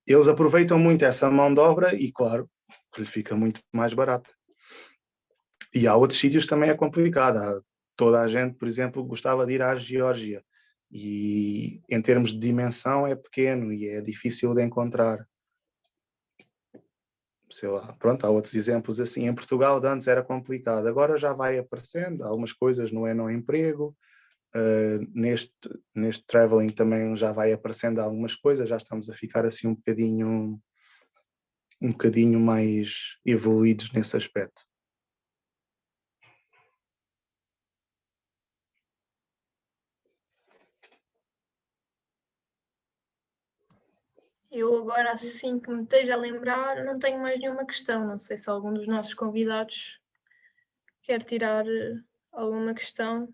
eles aproveitam muito essa mão de obra e, claro, que lhe fica muito mais barata. E há outros sítios que também é complicado. Toda a gente, por exemplo, gostava de ir à Geórgia e, em termos de dimensão, é pequeno e é difícil de encontrar. Sei lá, pronto, há outros exemplos assim. Em Portugal, de antes era complicado, agora já vai aparecendo algumas coisas, não é no emprego. Neste traveling também já vai aparecendo algumas coisas, já estamos a ficar assim um bocadinho mais evoluídos nesse aspecto. Eu agora, assim que me esteja a lembrar, não tenho mais nenhuma questão. Não sei se algum dos nossos convidados quer tirar alguma questão.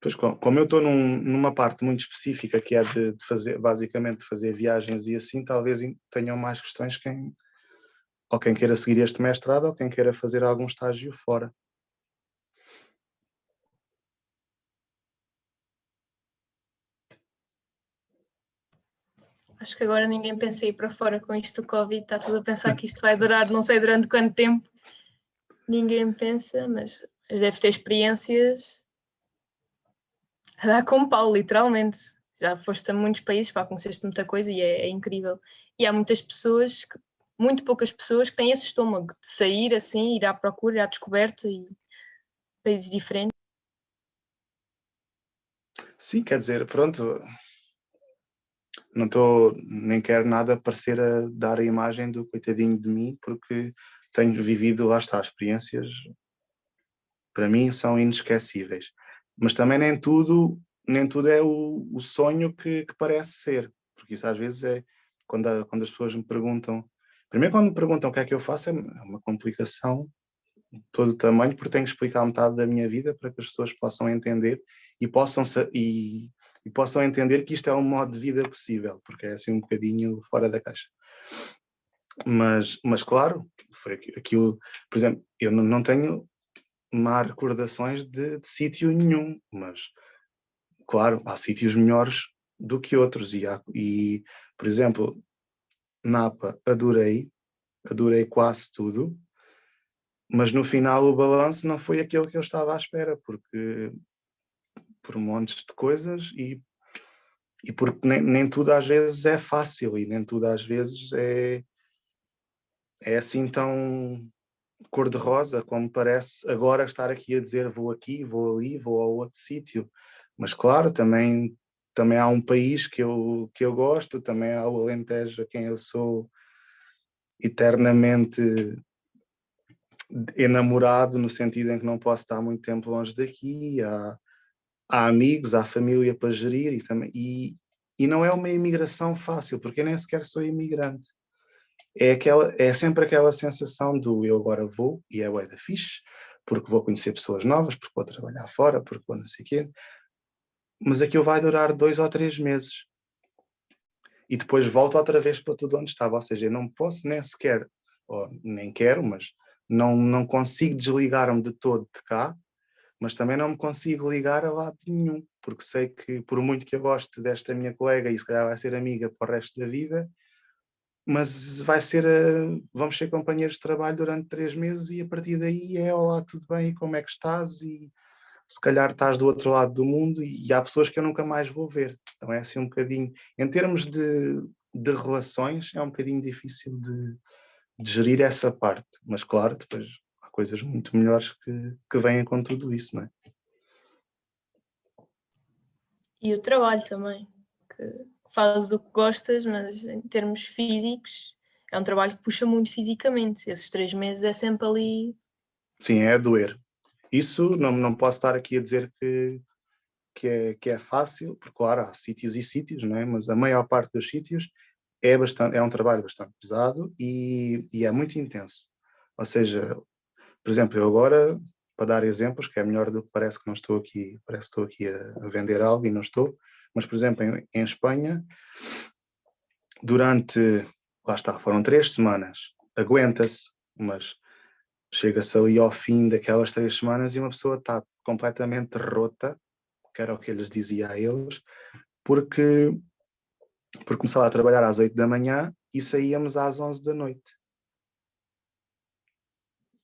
Pois, como eu estou numa parte muito específica que é de fazer, basicamente, de fazer viagens e assim, talvez tenham mais questões ou quem queira seguir este mestrado ou quem queira fazer algum estágio fora. Acho que agora ninguém pensa em ir para fora com isto do Covid. Está tudo a pensar que isto vai durar não sei durante quanto tempo. Ninguém pensa, mas deve ter experiências a dar com pau, literalmente. Já foste a muitos países, pá, conheceste muita coisa e é incrível. E há muitas pessoas, muito poucas pessoas, que têm esse estômago de sair assim, ir à procura, ir à descoberta e países diferentes. Sim, quer dizer, pronto, nem quero nada parecer a dar a imagem do coitadinho de mim, porque tenho vivido, lá está, experiências, para mim, são inesquecíveis. Mas também nem tudo é o sonho que parece ser, porque isso às vezes é quando as pessoas me perguntam. Primeiro, quando me perguntam o que é que eu faço, é uma complicação de todo o tamanho, porque tenho que explicar metade da minha vida para que as pessoas possam entender e possam entender que isto é um modo de vida possível, porque é assim um bocadinho fora da caixa. Mas claro, foi aquilo, por exemplo, eu não tenho má recordações de sítio nenhum, mas claro, há sítios melhores do que outros e por exemplo, Napa adorei quase tudo, mas no final o balanço não foi aquele que eu estava à espera, porque por montes de coisas e porque nem tudo às vezes é fácil e nem tudo às vezes é assim tão cor-de-rosa como parece agora estar aqui a dizer vou aqui, vou ali, vou ao outro sítio. Mas claro, também há um país que eu gosto, também há o Alentejo, a quem eu sou eternamente enamorado, no sentido em que não posso estar muito tempo longe daqui, há amigos, há família para gerir e não é uma imigração fácil, porque eu nem sequer sou imigrante. É sempre aquela sensação do eu agora vou, e é bué da fixe, porque vou conhecer pessoas novas, porque vou trabalhar fora, porque vou não sei o quê, mas aquilo vai durar 2 ou 3 meses. E depois volto outra vez para tudo onde estava, ou seja, eu não posso nem sequer, ou nem quero, mas não consigo desligar-me de todo de cá, mas também não me consigo ligar a lado nenhum, porque sei que por muito que eu goste desta minha colega e se calhar vai ser amiga para o resto da vida, mas vamos ser companheiros de trabalho durante 3 meses e a partir daí é olá, tudo bem, e como é que estás? E se calhar estás do outro lado do mundo e há pessoas que eu nunca mais vou ver. Então é assim um bocadinho, em termos de relações, é um bocadinho difícil de gerir essa parte, mas claro, depois há coisas muito melhores que vêm com tudo isso, não é? E o trabalho também, que fazes o que gostas, mas em termos físicos, é um trabalho que puxa muito fisicamente. Esses 3 meses é sempre ali. Sim, é a doer. Isso não posso estar aqui a dizer que é fácil, porque claro, há sítios e sítios, não é? Mas a maior parte dos sítios é um trabalho bastante pesado e é muito intenso. Ou seja, por exemplo, eu agora, para dar exemplos, que é melhor do que parece que não estou aqui, parece que estou aqui a vender algo e não estou, mas por exemplo, em Espanha, durante, lá está, foram 3 semanas, aguenta-se, mas chega-se ali ao fim daquelas 3 semanas e uma pessoa está completamente rota, que era o que eu lhes dizia a eles, porque começava a trabalhar às 8 da manhã e saíamos às 11 da noite.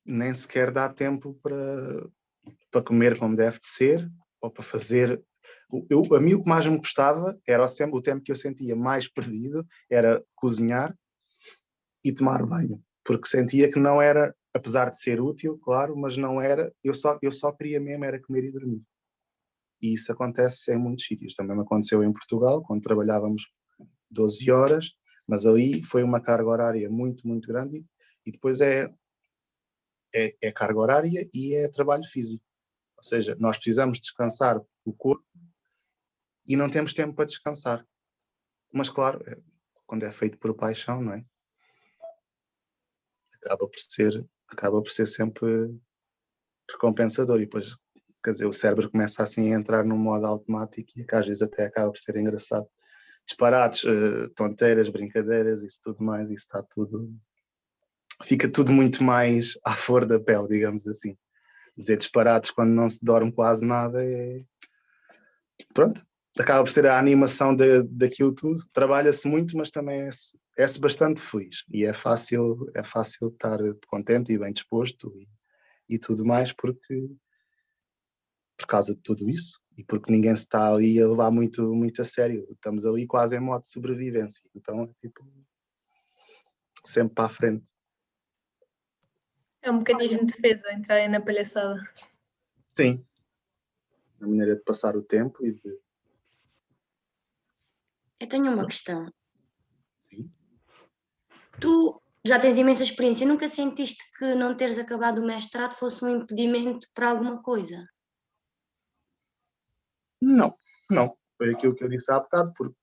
Nem sequer dá tempo para comer como deve de ser, ou para fazer. A mim o que mais me gostava era o tempo que eu sentia mais perdido, era cozinhar e tomar banho, porque sentia que não era, apesar de ser útil, claro, mas não era, eu só queria mesmo era comer e dormir. E isso acontece em muitos sítios. Também me aconteceu em Portugal, quando trabalhávamos 12 horas, mas ali foi uma carga horária muito, muito grande e depois é carga horária e é trabalho físico. Ou seja, nós precisamos descansar o corpo e não temos tempo para descansar. Mas claro, quando é feito por paixão, não é? Acaba por ser sempre recompensador e depois, quer dizer, o cérebro começa assim a entrar num modo automático e que às vezes até acaba por ser engraçado. Disparates, tonteiras, brincadeiras, isso tudo mais, isso está tudo... Fica tudo muito mais à flor da pele, digamos assim. Dizer disparates quando não se dorme quase nada pronto, acaba por ser a animação daquilo tudo. Trabalha-se muito, mas também é-se bastante feliz e é fácil estar contente e bem disposto e tudo mais por causa de tudo isso e porque ninguém se está ali a levar muito, muito a sério. Estamos ali quase em modo de sobrevivência. Então é tipo sempre para a frente. É um mecanismo de defesa entrarem na palhaçada. Sim. A maneira de passar o tempo e de... Eu tenho uma questão. Sim. Tu já tens imensa experiência, nunca sentiste que não teres acabado o mestrado fosse um impedimento para alguma coisa? Não. Foi aquilo que eu disse há bocado, porque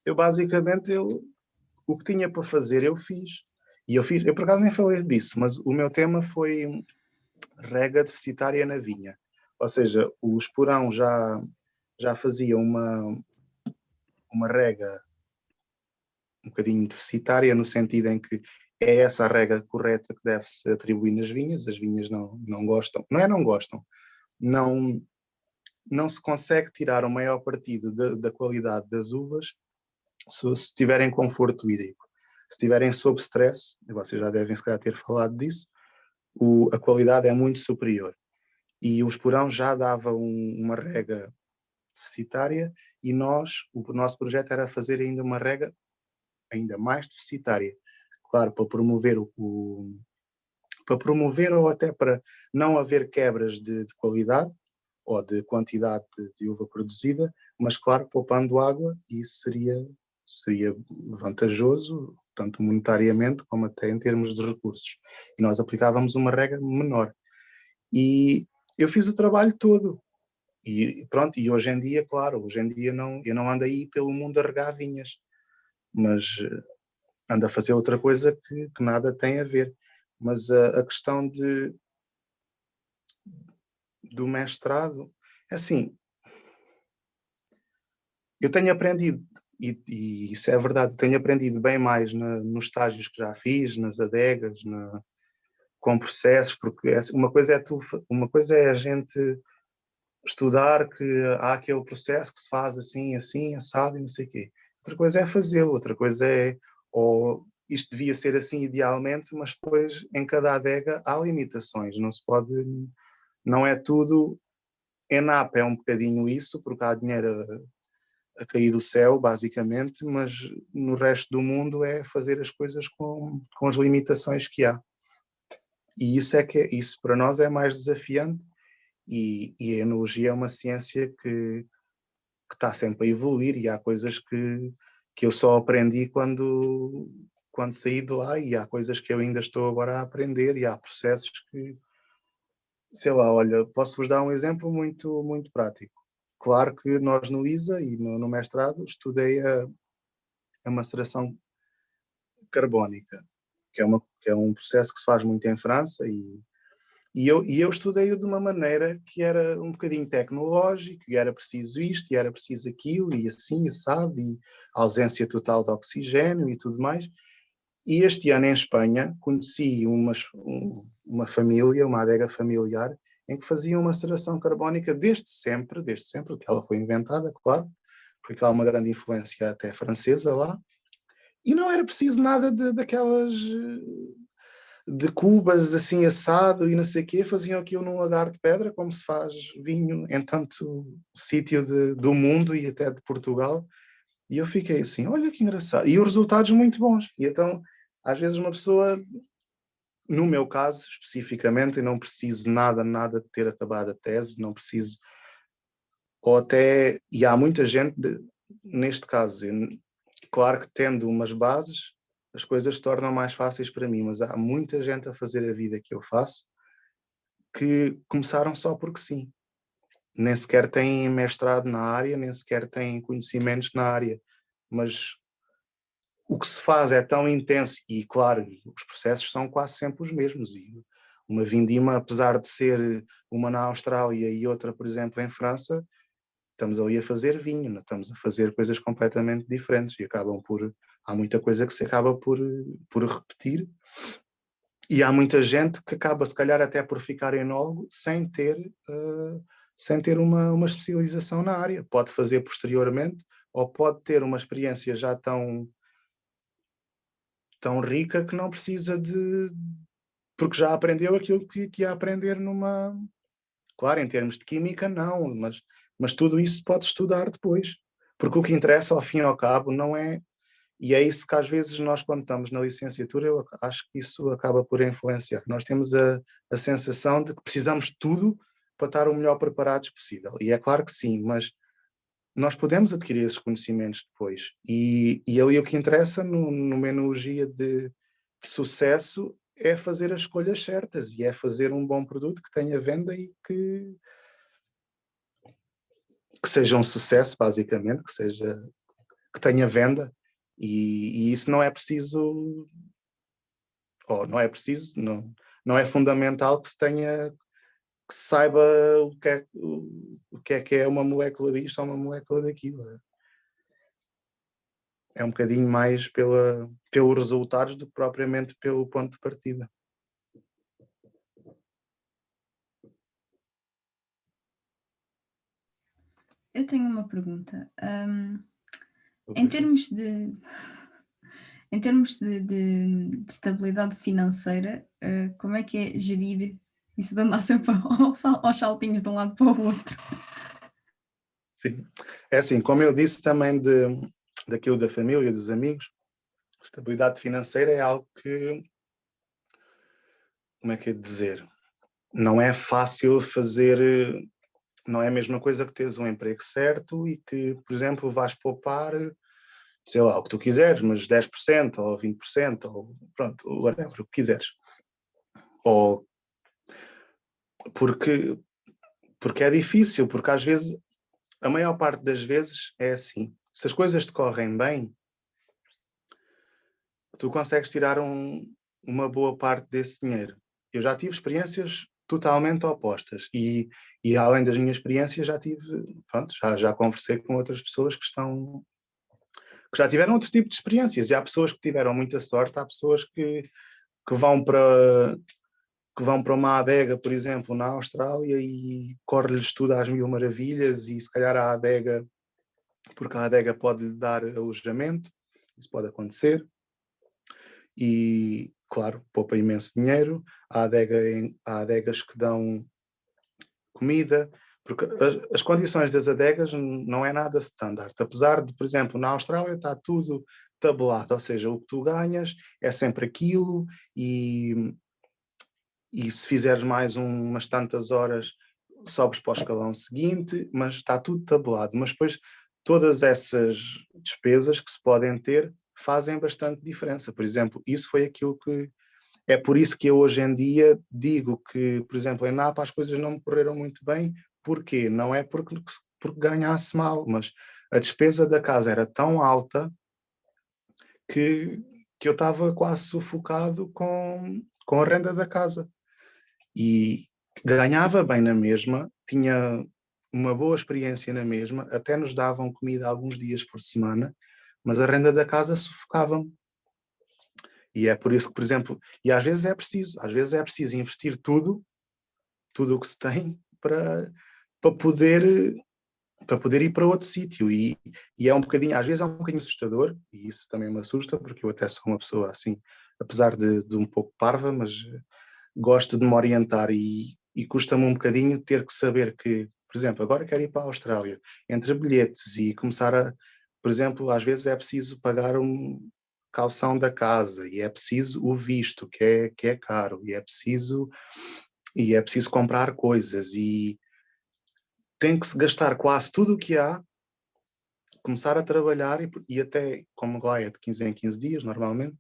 eu basicamente o que tinha para fazer eu fiz. E eu por acaso nem falei disso, mas o meu tema foi rega deficitária na vinha. Ou seja, o Esporão já fazia uma rega um bocadinho deficitária, no sentido em que é essa a rega correta que deve-se atribuir nas vinhas, as vinhas não gostam, não gostam, não se consegue tirar o maior partido da qualidade das uvas se tiverem conforto hídrico. Se estiverem sob stress, e vocês já devem se calhar ter falado disso, a qualidade é muito superior. E o Esporão já dava uma rega deficitária e o nosso projeto era fazer ainda uma rega ainda mais deficitária. Claro, para promover ou até para não haver quebras de qualidade, ou de quantidade de uva produzida, mas claro, poupando água, e isso seria vantajoso, tanto monetariamente como até em termos de recursos. E nós aplicávamos uma regra menor. E eu fiz o trabalho todo. E pronto, e hoje em dia, claro, eu não ando aí pelo mundo a regar vinhas, mas ando a fazer outra coisa que nada tem a ver. Mas a questão do mestrado, é assim, eu tenho aprendido, e isso é verdade, tenho aprendido bem mais nos estágios que já fiz, nas adegas, com processos, porque uma coisa é a gente estudar que há aquele processo que se faz assim, assim, assado e não sei o quê. Outra coisa é fazê-lo, outra coisa é, ou isto devia ser assim idealmente, mas depois em cada adega há limitações, não se pode, não é tudo, ENAP é um bocadinho isso, porque há dinheiro a cair do céu, basicamente, mas no resto do mundo é fazer as coisas com as limitações que há. E isso para nós é mais desafiante, e a enologia é uma ciência que está sempre a evoluir, e há coisas que eu só aprendi quando saí de lá, e há coisas que eu ainda estou agora a aprender, e há processos que, sei lá, olha, posso-vos dar um exemplo muito, muito prático. Claro que nós no ISA e no mestrado estudei a maceração carbónica, que é um processo que se faz muito em França, e eu estudei-o de uma maneira que era um bocadinho tecnológico, e era preciso isto, e era preciso aquilo, e assim, assado, e ausência total de oxigênio e tudo mais. E este ano em Espanha conheci uma família, uma adega familiar, em que faziam uma maceração carbónica desde sempre, porque ela foi inventada, claro, porque há uma grande influência até francesa lá, e não era preciso nada daquelas de cubas assim assado e não sei o quê, faziam aquilo num lagar de pedra, como se faz vinho em tanto sítio do mundo e até de Portugal. E eu fiquei assim, olha que engraçado. E os resultados muito bons. E então, às vezes uma pessoa, no meu caso especificamente, eu não preciso nada de ter acabado a tese, não preciso, ou até, e há muita gente, neste caso, claro que tendo umas bases, as coisas se tornam mais fáceis para mim, mas há muita gente a fazer a vida que eu faço que começaram só porque sim. Nem sequer têm mestrado na área, nem sequer têm conhecimentos na área, mas o que se faz é tão intenso, e claro, os processos são quase sempre os mesmos, e uma vindima, apesar de ser uma na Austrália e outra, por exemplo, em França, estamos ali a fazer vinho, não estamos a fazer coisas completamente diferentes, e há muita coisa que se acaba por repetir, e há muita gente que acaba, se calhar, até por ficar enólogo sem ter uma especialização na área. Pode fazer posteriormente, ou pode ter uma experiência já tão rica que não precisa porque já aprendeu aquilo que ia aprender numa... Claro, em termos de química, não, mas tudo isso pode estudar depois. Porque o que interessa, ao fim e ao cabo, não é... E é isso que às vezes nós, quando estamos na licenciatura, eu acho que isso acaba por influenciar. Nós temos a sensação de que precisamos de tudo para estar o melhor preparados possível. E é claro que sim, mas nós podemos adquirir esses conhecimentos depois. E ali o que interessa numa enologia de sucesso é fazer as escolhas certas, e é fazer um bom produto que tenha venda e que seja um sucesso, basicamente, que tenha venda. E isso não é preciso, ou não é preciso, não é fundamental que se saiba o que é uma molécula disto ou uma molécula daquilo. É um bocadinho mais pelos resultados do que propriamente pelo ponto de partida. Eu tenho uma pergunta. Em termos de estabilidade financeira, como é que é gerir isso de andar sempre aos saltinhos de um lado para o outro? Sim, é assim, como eu disse também daquilo da família, dos amigos, estabilidade financeira é algo que, como é que é de dizer, não é fácil fazer não é a mesma coisa que teres um emprego certo e que, por exemplo, vais poupar, sei lá, o que tu quiseres, mas 10% ou 20%, ou pronto, whatever, o que quiseres. Ou porque é difícil, porque às vezes, a maior parte das vezes é assim. Se as coisas te correm bem, tu consegues tirar uma boa parte desse dinheiro. Eu já tive experiências totalmente opostas e além das minhas experiências já tive, pronto, já conversei com outras pessoas que já tiveram outro tipo de experiências e há pessoas que tiveram muita sorte, há pessoas que vão para uma adega, por exemplo, na Austrália e corre-lhes tudo às mil maravilhas e se calhar porque a adega pode lhe dar alojamento, isso pode acontecer. E, claro, poupa imenso dinheiro. Há adegas que dão comida, porque as condições das adegas não é nada standard. Apesar de, por exemplo, na Austrália está tudo tabelado, ou seja, o que tu ganhas é sempre aquilo e se fizeres mais umas tantas horas sobes para o escalão seguinte, mas está tudo tabelado. Mas depois todas essas despesas que se podem ter fazem bastante diferença. Por exemplo, isso foi aquilo que... É por isso que eu hoje em dia digo que, por exemplo, em Napa as coisas não me correram muito bem. Porquê? Não é porque ganhasse mal, mas a despesa da casa era tão alta que eu estava quase sufocado com a renda da casa. E ganhava bem na mesma, tinha uma boa experiência na mesma, até nos davam comida alguns dias por semana, mas a renda da casa sufocava-me. E é por isso que, por exemplo, e às vezes é preciso investir tudo o que se tem para poder ir para outro sítio. E é um bocadinho, às vezes é um bocadinho assustador, e isso também me assusta, porque eu até sou uma pessoa assim, apesar de um pouco parva, mas gosto de me orientar e custa-me um bocadinho ter que saber que, por exemplo, agora quero ir para a Austrália, entre bilhetes e começar por exemplo, às vezes é preciso pagar caução da casa e é preciso o visto, que é caro, e é preciso comprar coisas e tem que se gastar quase tudo o que há, começar a trabalhar e até, como lá é de 15 em 15 dias, normalmente,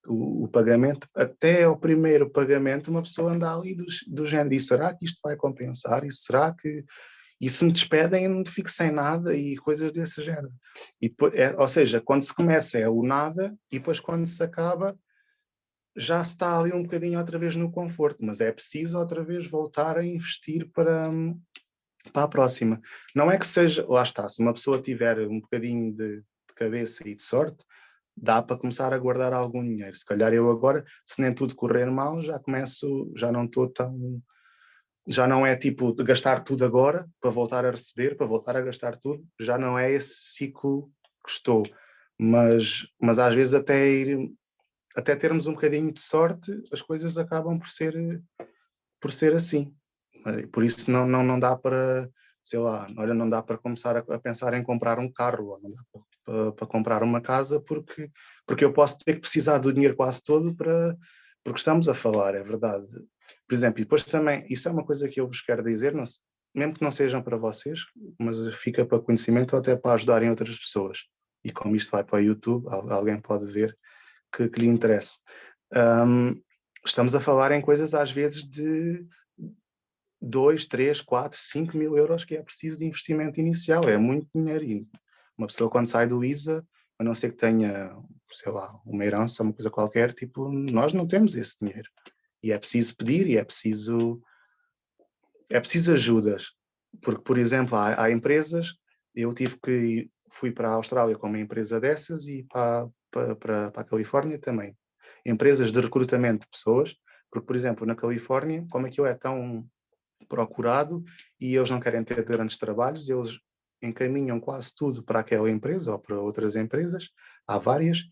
o pagamento, até ao primeiro pagamento, uma pessoa anda ali do género, e será que isto vai compensar? E será que... E se me despedem, não fico sem nada e coisas desse género. E depois, ou seja, quando se começa é o nada e depois quando se acaba já se está ali um bocadinho outra vez no conforto, mas é preciso outra vez voltar a investir para a próxima. Não é que seja, lá está, se uma pessoa tiver um bocadinho de cabeça e de sorte, dá para começar a guardar algum dinheiro. Se calhar eu agora, se nem tudo correr mal, já não estou tão... Já não é tipo de gastar tudo agora para voltar a receber, para voltar a gastar tudo, já não é esse ciclo que estou. Mas às vezes até termos um bocadinho de sorte, as coisas acabam por ser assim. Por isso não dá para, sei lá, olha, não dá para começar a pensar em comprar um carro, ou não dá para comprar uma casa, porque eu posso ter que precisar do dinheiro quase todo porque estamos a falar, é verdade. Por exemplo, e depois também, isso é uma coisa que eu vos quero dizer, mesmo que não sejam para vocês, mas fica para conhecimento ou até para ajudarem outras pessoas. E como isto vai para o YouTube, alguém pode ver que lhe interesse. Estamos a falar em coisas às vezes de 2, 3, 4, 5 mil euros que é preciso de investimento inicial. É muito dinheiro. E uma pessoa quando sai do ISA, a não ser que tenha, sei lá, uma herança, uma coisa qualquer, tipo, nós não temos esse dinheiro. E é preciso pedir e é preciso ajudas. Porque, por exemplo, há empresas, fui para a Austrália com uma empresa dessas e para a Califórnia também. Empresas de recrutamento de pessoas, porque, por exemplo, na Califórnia, como aquilo é tão procurado e eles não querem ter grandes trabalhos, eles encaminham quase tudo para aquela empresa ou para outras empresas, há várias,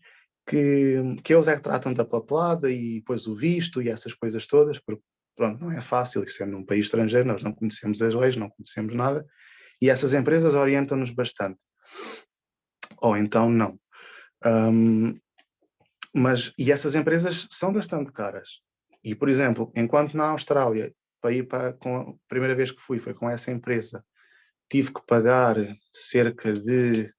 que eles é que tratam da papelada e depois o visto e essas coisas todas, porque pronto, não é fácil, e sendo num país estrangeiro, nós não conhecemos as leis, não conhecemos nada, e essas empresas orientam-nos bastante. Ou então não. E essas empresas são bastante caras. E, por exemplo, enquanto na Austrália, a primeira vez que fui foi com essa empresa, tive que pagar cerca de,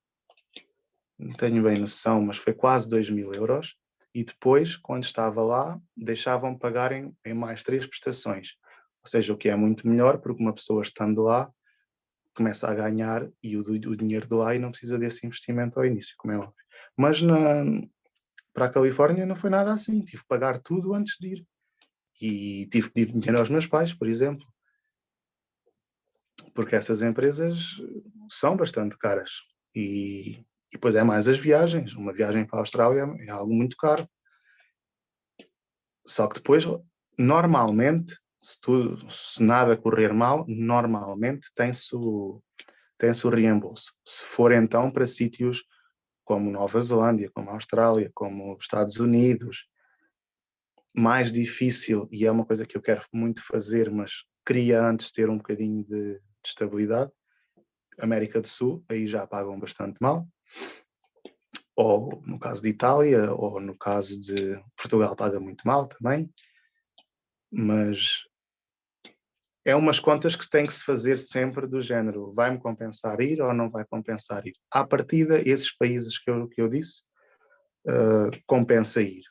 não tenho bem noção, mas foi quase 2.000 euros. E depois, quando estava lá, deixavam-me pagar em mais 3 prestações. Ou seja, o que é muito melhor, porque uma pessoa estando lá começa a ganhar e o dinheiro de lá e não precisa desse investimento ao início, como é óbvio. Mas para a Califórnia não foi nada assim. Tive que pagar tudo antes de ir. E tive que pedir dinheiro aos meus pais, por exemplo. Porque essas empresas são bastante caras. E depois é mais as viagens. Uma viagem para a Austrália é algo muito caro. Só que depois, normalmente, se nada correr mal, normalmente tem-se o reembolso. Se for então para sítios como Nova Zelândia, como a Austrália, como os Estados Unidos, mais difícil, e é uma coisa que eu quero muito fazer, mas queria antes ter um bocadinho de estabilidade, América do Sul, aí já pagam bastante mal, ou no caso de Itália, ou no caso de Portugal paga muito mal também, mas é umas contas que tem que se fazer sempre do género, vai-me compensar ir ou não vai compensar ir? À partida, esses países que eu disse, compensa ir.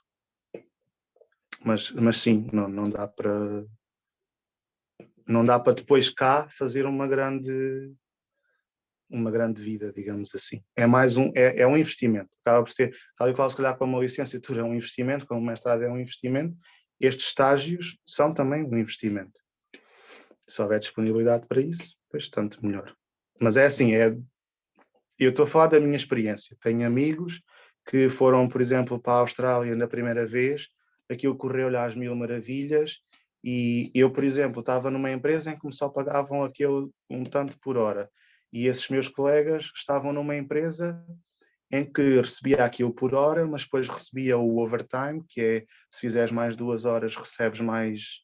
Mas sim, não dá para depois cá fazer uma grande vida, digamos assim. É mais é um investimento. Acaba por ser, tal e qual se calhar como a licenciatura é um investimento, como o mestrado é um investimento, estes estágios são também um investimento. Se houver disponibilidade para isso, pois tanto melhor. Mas é assim, eu estou a falar da minha experiência. Tenho amigos que foram, por exemplo, para a Austrália na primeira vez, aquilo correu-lhe às mil maravilhas, e eu, por exemplo, estava numa empresa em que me só pagavam aquele um tanto por hora, e esses meus colegas estavam numa empresa em que recebia aquilo por hora, mas depois recebia o overtime, que é, se fizeres mais 2 horas, recebes mais,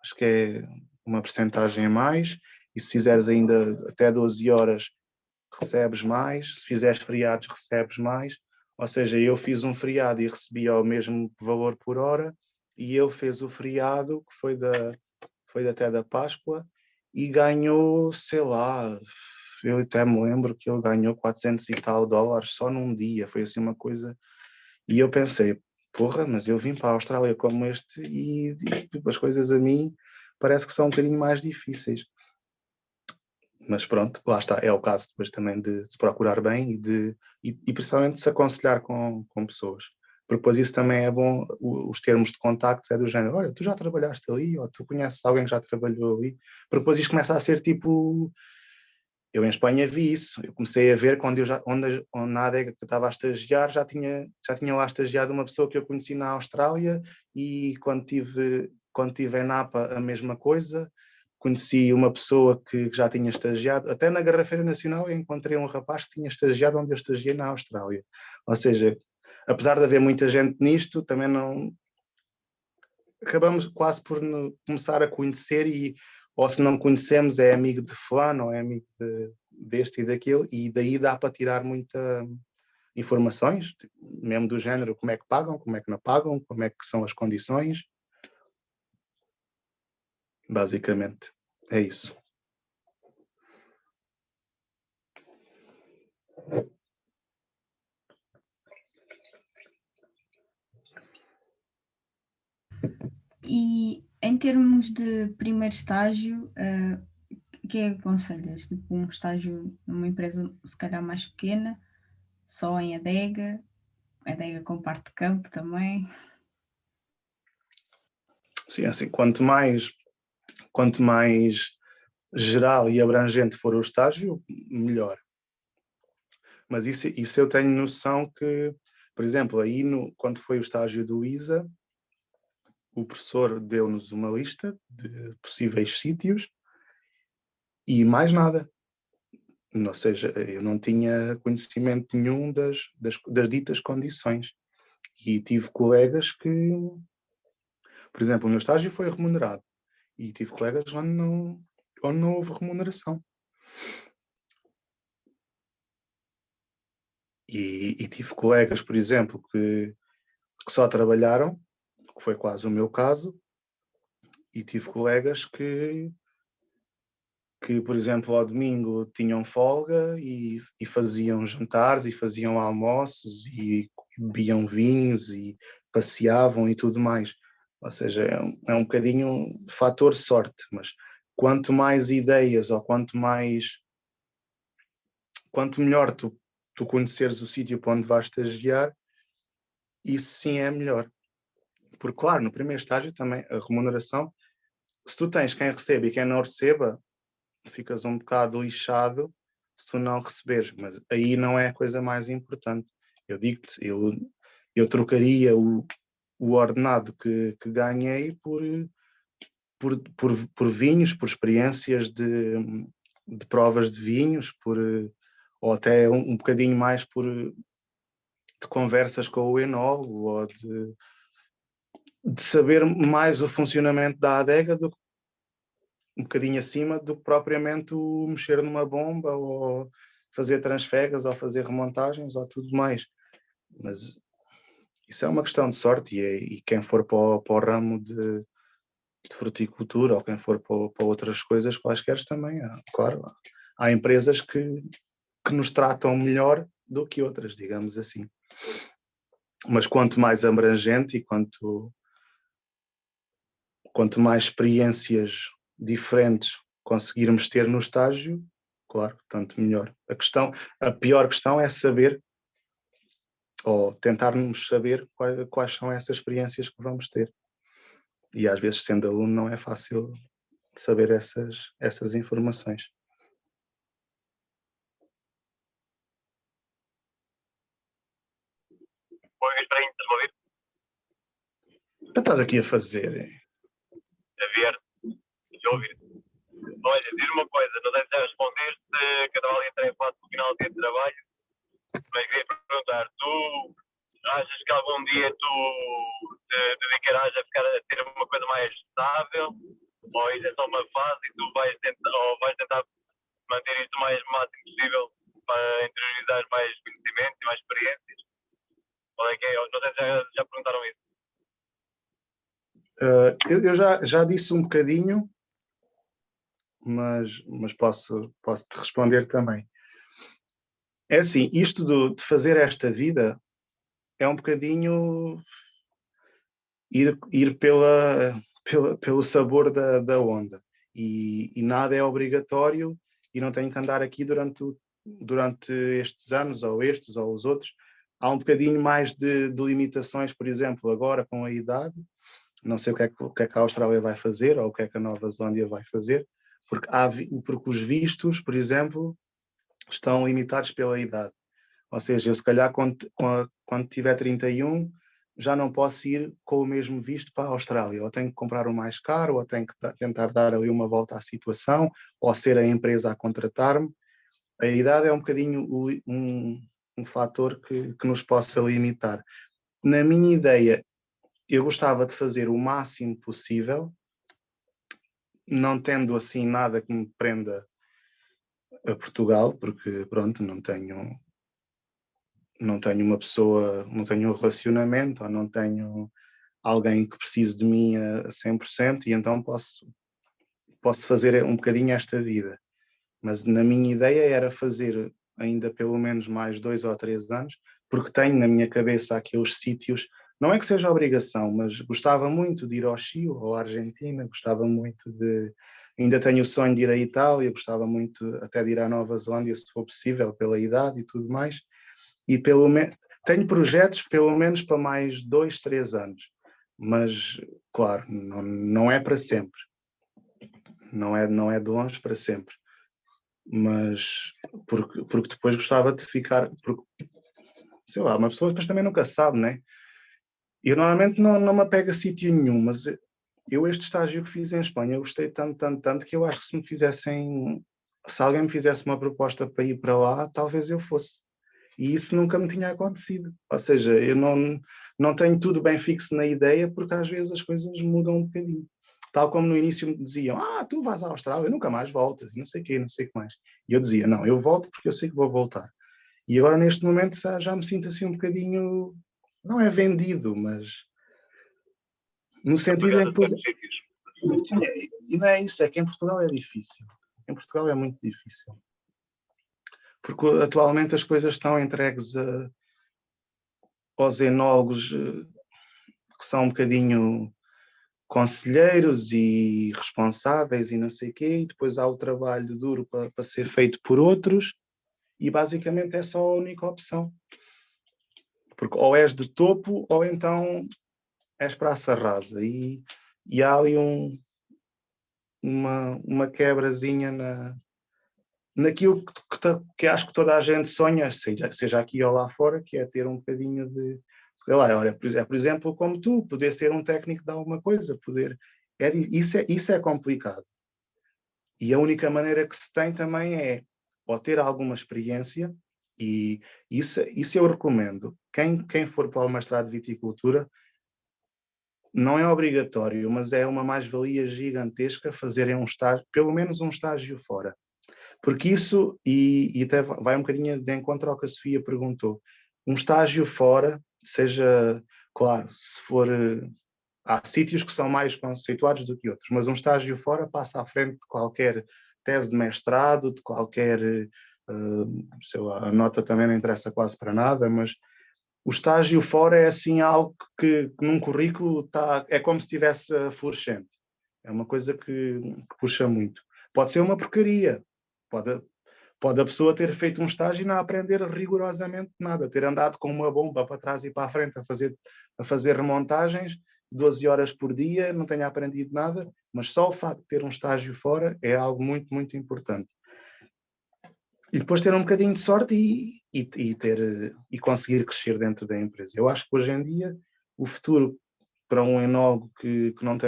acho que é uma percentagem a mais, e se fizeres ainda até 12 horas, recebes mais, se fizeres feriados, recebes mais. Ou seja, eu fiz um feriado e recebia o mesmo valor por hora, e ele fez o feriado, que foi até da Páscoa, e ganhou, sei lá, eu até me lembro que ele ganhou 400 e tal dólares só num dia, foi assim uma coisa, e eu pensei, porra, mas eu vim para a Austrália como este e as coisas a mim parece que são um bocadinho mais difíceis. Mas pronto, lá está, é o caso depois também de se procurar bem e principalmente de se aconselhar com pessoas. Porque depois isso também é bom, os termos de contacto é do género, olha, tu já trabalhaste ali, ou tu conheces alguém que já trabalhou ali, porque depois isto começa a ser tipo, eu em Espanha vi isso, eu comecei a ver quando onde na adega que eu estava a estagiar, já tinha lá estagiado uma pessoa que eu conheci na Austrália, e quando tive em Napa a mesma coisa. Conheci uma pessoa que já tinha estagiado, até na Garrafeira Nacional eu encontrei um rapaz que tinha estagiado onde eu estagiei na Austrália. Ou seja, apesar de haver muita gente nisto, também não... Acabamos quase por começar a conhecer, ou se não conhecemos é amigo de fulano, ou é amigo deste e daquele, e daí dá para tirar muita informações, mesmo do género, como é que pagam, como é que não pagam, como é que são as condições. Basicamente, é isso. E em termos de primeiro estágio, o que é que aconselhas? Tipo, um estágio numa empresa se calhar mais pequena, só em adega com parte de campo também? Sim, assim, quanto mais geral e abrangente for o estágio, melhor. Mas isso eu tenho noção que, por exemplo, aí quando foi o estágio do ISA, o professor deu-nos uma lista de possíveis sítios e mais nada. Ou seja, eu não tinha conhecimento nenhum das ditas condições. E tive colegas que, por exemplo, o meu estágio foi remunerado e tive colegas onde não houve remuneração. E tive colegas, por exemplo, que só trabalharam, que foi quase o meu caso, e tive colegas que que, por exemplo, ao domingo tinham folga e faziam jantares e faziam almoços e bebiam vinhos e passeavam e tudo mais. Ou seja, é um bocadinho um fator sorte, mas quanto mais ideias ou quanto melhor tu conheceres o sítio para onde vais estagiar, isso sim é melhor. Porque, claro, no primeiro estágio também a remuneração, se tu tens quem recebe e quem não receba, ficas um bocado lixado se tu não receberes, mas aí não é a coisa mais importante. Eu digo-te, eu trocaria o ordenado que ganhei por vinhos, por experiências de provas de vinhos, ou até um bocadinho mais de conversas com o enólogo, ou de saber mais o funcionamento da adega um bocadinho acima do que propriamente o mexer numa bomba, ou fazer transfegas, ou fazer remontagens, ou tudo mais. Mas isso é uma questão de sorte, e quem for para o ramo de fruticultura, ou quem for para outras coisas quaisquer também, claro, há empresas que nos tratam melhor do que outras, digamos assim. Mas quanto mais abrangente e quanto mais experiências diferentes conseguirmos ter no estágio, claro, tanto melhor. A pior questão é saber, ou tentarmos saber quais são essas experiências que vamos ter. E às vezes, sendo aluno, não é fácil saber essas informações. Estás a ouvir? O que estás aqui a fazer? A ver, estou a ouvir. Olha, diz uma coisa, não sei se já respondeste, que eu estava ali a entrar em fase no final do dia de trabalho, mas queria perguntar, tu achas que algum dia tu te dedicarás a ter uma coisa mais estável, ou isso é só uma fase e tu vais tentar manter isto o máximo possível para interiorizar mais conhecimentos e mais experiências? Qual é que é? Não sei se já perguntaram isso. Eu já disse um bocadinho, mas posso te responder também. É assim, isto de fazer esta vida é um bocadinho ir pelo sabor da onda, e nada é obrigatório, e não tenho que andar aqui durante estes anos, ou os outros. Há um bocadinho mais de limitações, por exemplo, agora com a idade. Não sei o que é que a Austrália vai fazer, ou o que é que a Nova Zelândia vai fazer, porque os vistos, por exemplo, estão limitados pela idade. Ou seja, eu se calhar quando tiver 31 já não posso ir com o mesmo visto para a Austrália. Ou tenho que comprar o mais caro, ou tenho que tentar dar ali uma volta à situação, ou ser a empresa a contratar-me. A idade é um bocadinho um fator que nos possa limitar. Na minha ideia, eu gostava de fazer o máximo possível, não tendo assim nada que me prenda a Portugal, porque pronto, não tenho uma pessoa, não tenho um relacionamento, ou não tenho alguém que precise de mim a 100%, e então posso fazer um bocadinho esta vida. Mas na minha ideia era fazer ainda pelo menos mais 2 ou 3 anos, porque tenho na minha cabeça aqueles sítios. Não é que seja obrigação, mas gostava muito de ir ao Chile ou à Argentina, gostava muito ainda tenho o sonho de ir à Itália, gostava muito até de ir à Nova Zelândia, se for possível, pela idade e tudo mais. E tenho projetos pelo menos para mais 2, 3 anos. Mas, claro, não é para sempre. Não é de longe para sempre. Mas porque depois gostava de ficar... sei lá, uma pessoa depois também nunca sabe, né? Eu normalmente não me apego a sítio nenhum, mas este estágio que fiz em Espanha, eu gostei tanto que eu acho que se alguém me fizesse uma proposta para ir para lá, talvez eu fosse. E isso nunca me tinha acontecido. Ou seja, eu não tenho tudo bem fixo na ideia, porque às vezes as coisas mudam um bocadinho. Tal como no início me diziam, tu vais à Austrália, nunca mais voltas, e não sei o quê, não sei o que mais. E eu dizia, não, eu volto porque eu sei que vou voltar. E agora neste momento já me sinto assim um bocadinho, não é vendido, mas no sentido em que... E não é isso, é que em Portugal é difícil. Em Portugal é muito difícil. Porque atualmente as coisas estão entregues aos enólogos que são um bocadinho conselheiros e responsáveis e não sei o quê, e depois há o trabalho duro para ser feito por outros, e basicamente é só a única opção. Porque ou és de topo ou então és praça rasa, e há ali uma quebrazinha naquilo que acho que toda a gente sonha, seja aqui ou lá fora, que é ter um bocadinho de, sei lá, olha, por exemplo, como tu, poder ser um técnico de alguma coisa, isso é complicado. E a única maneira que se tem também é ou ter alguma experiência, e isso eu recomendo. Quem for para o mestrado de viticultura, não é obrigatório, mas é uma mais-valia gigantesca fazerem um estágio, pelo menos um estágio fora. Porque isso, e até vai um bocadinho de encontro ao que a Sofia perguntou, um estágio fora, seja, claro, se for, há sítios que são mais conceituados do que outros, mas um estágio fora passa à frente de qualquer tese de mestrado, de qualquer, sei lá, a nota também não interessa quase para nada, mas o estágio fora é assim algo que num currículo é como se estivesse fluorescente. É uma coisa que puxa muito. Pode ser uma porcaria. Pode a pessoa ter feito um estágio e não aprender rigorosamente nada, ter andado com uma bomba para trás e para a frente a fazer remontagens 12 horas por dia, não tenha aprendido nada, mas só o facto de ter um estágio fora é algo muito, muito importante. E depois ter um bocadinho de sorte e conseguir crescer dentro da empresa. Eu acho que hoje em dia o futuro para um enólogo que não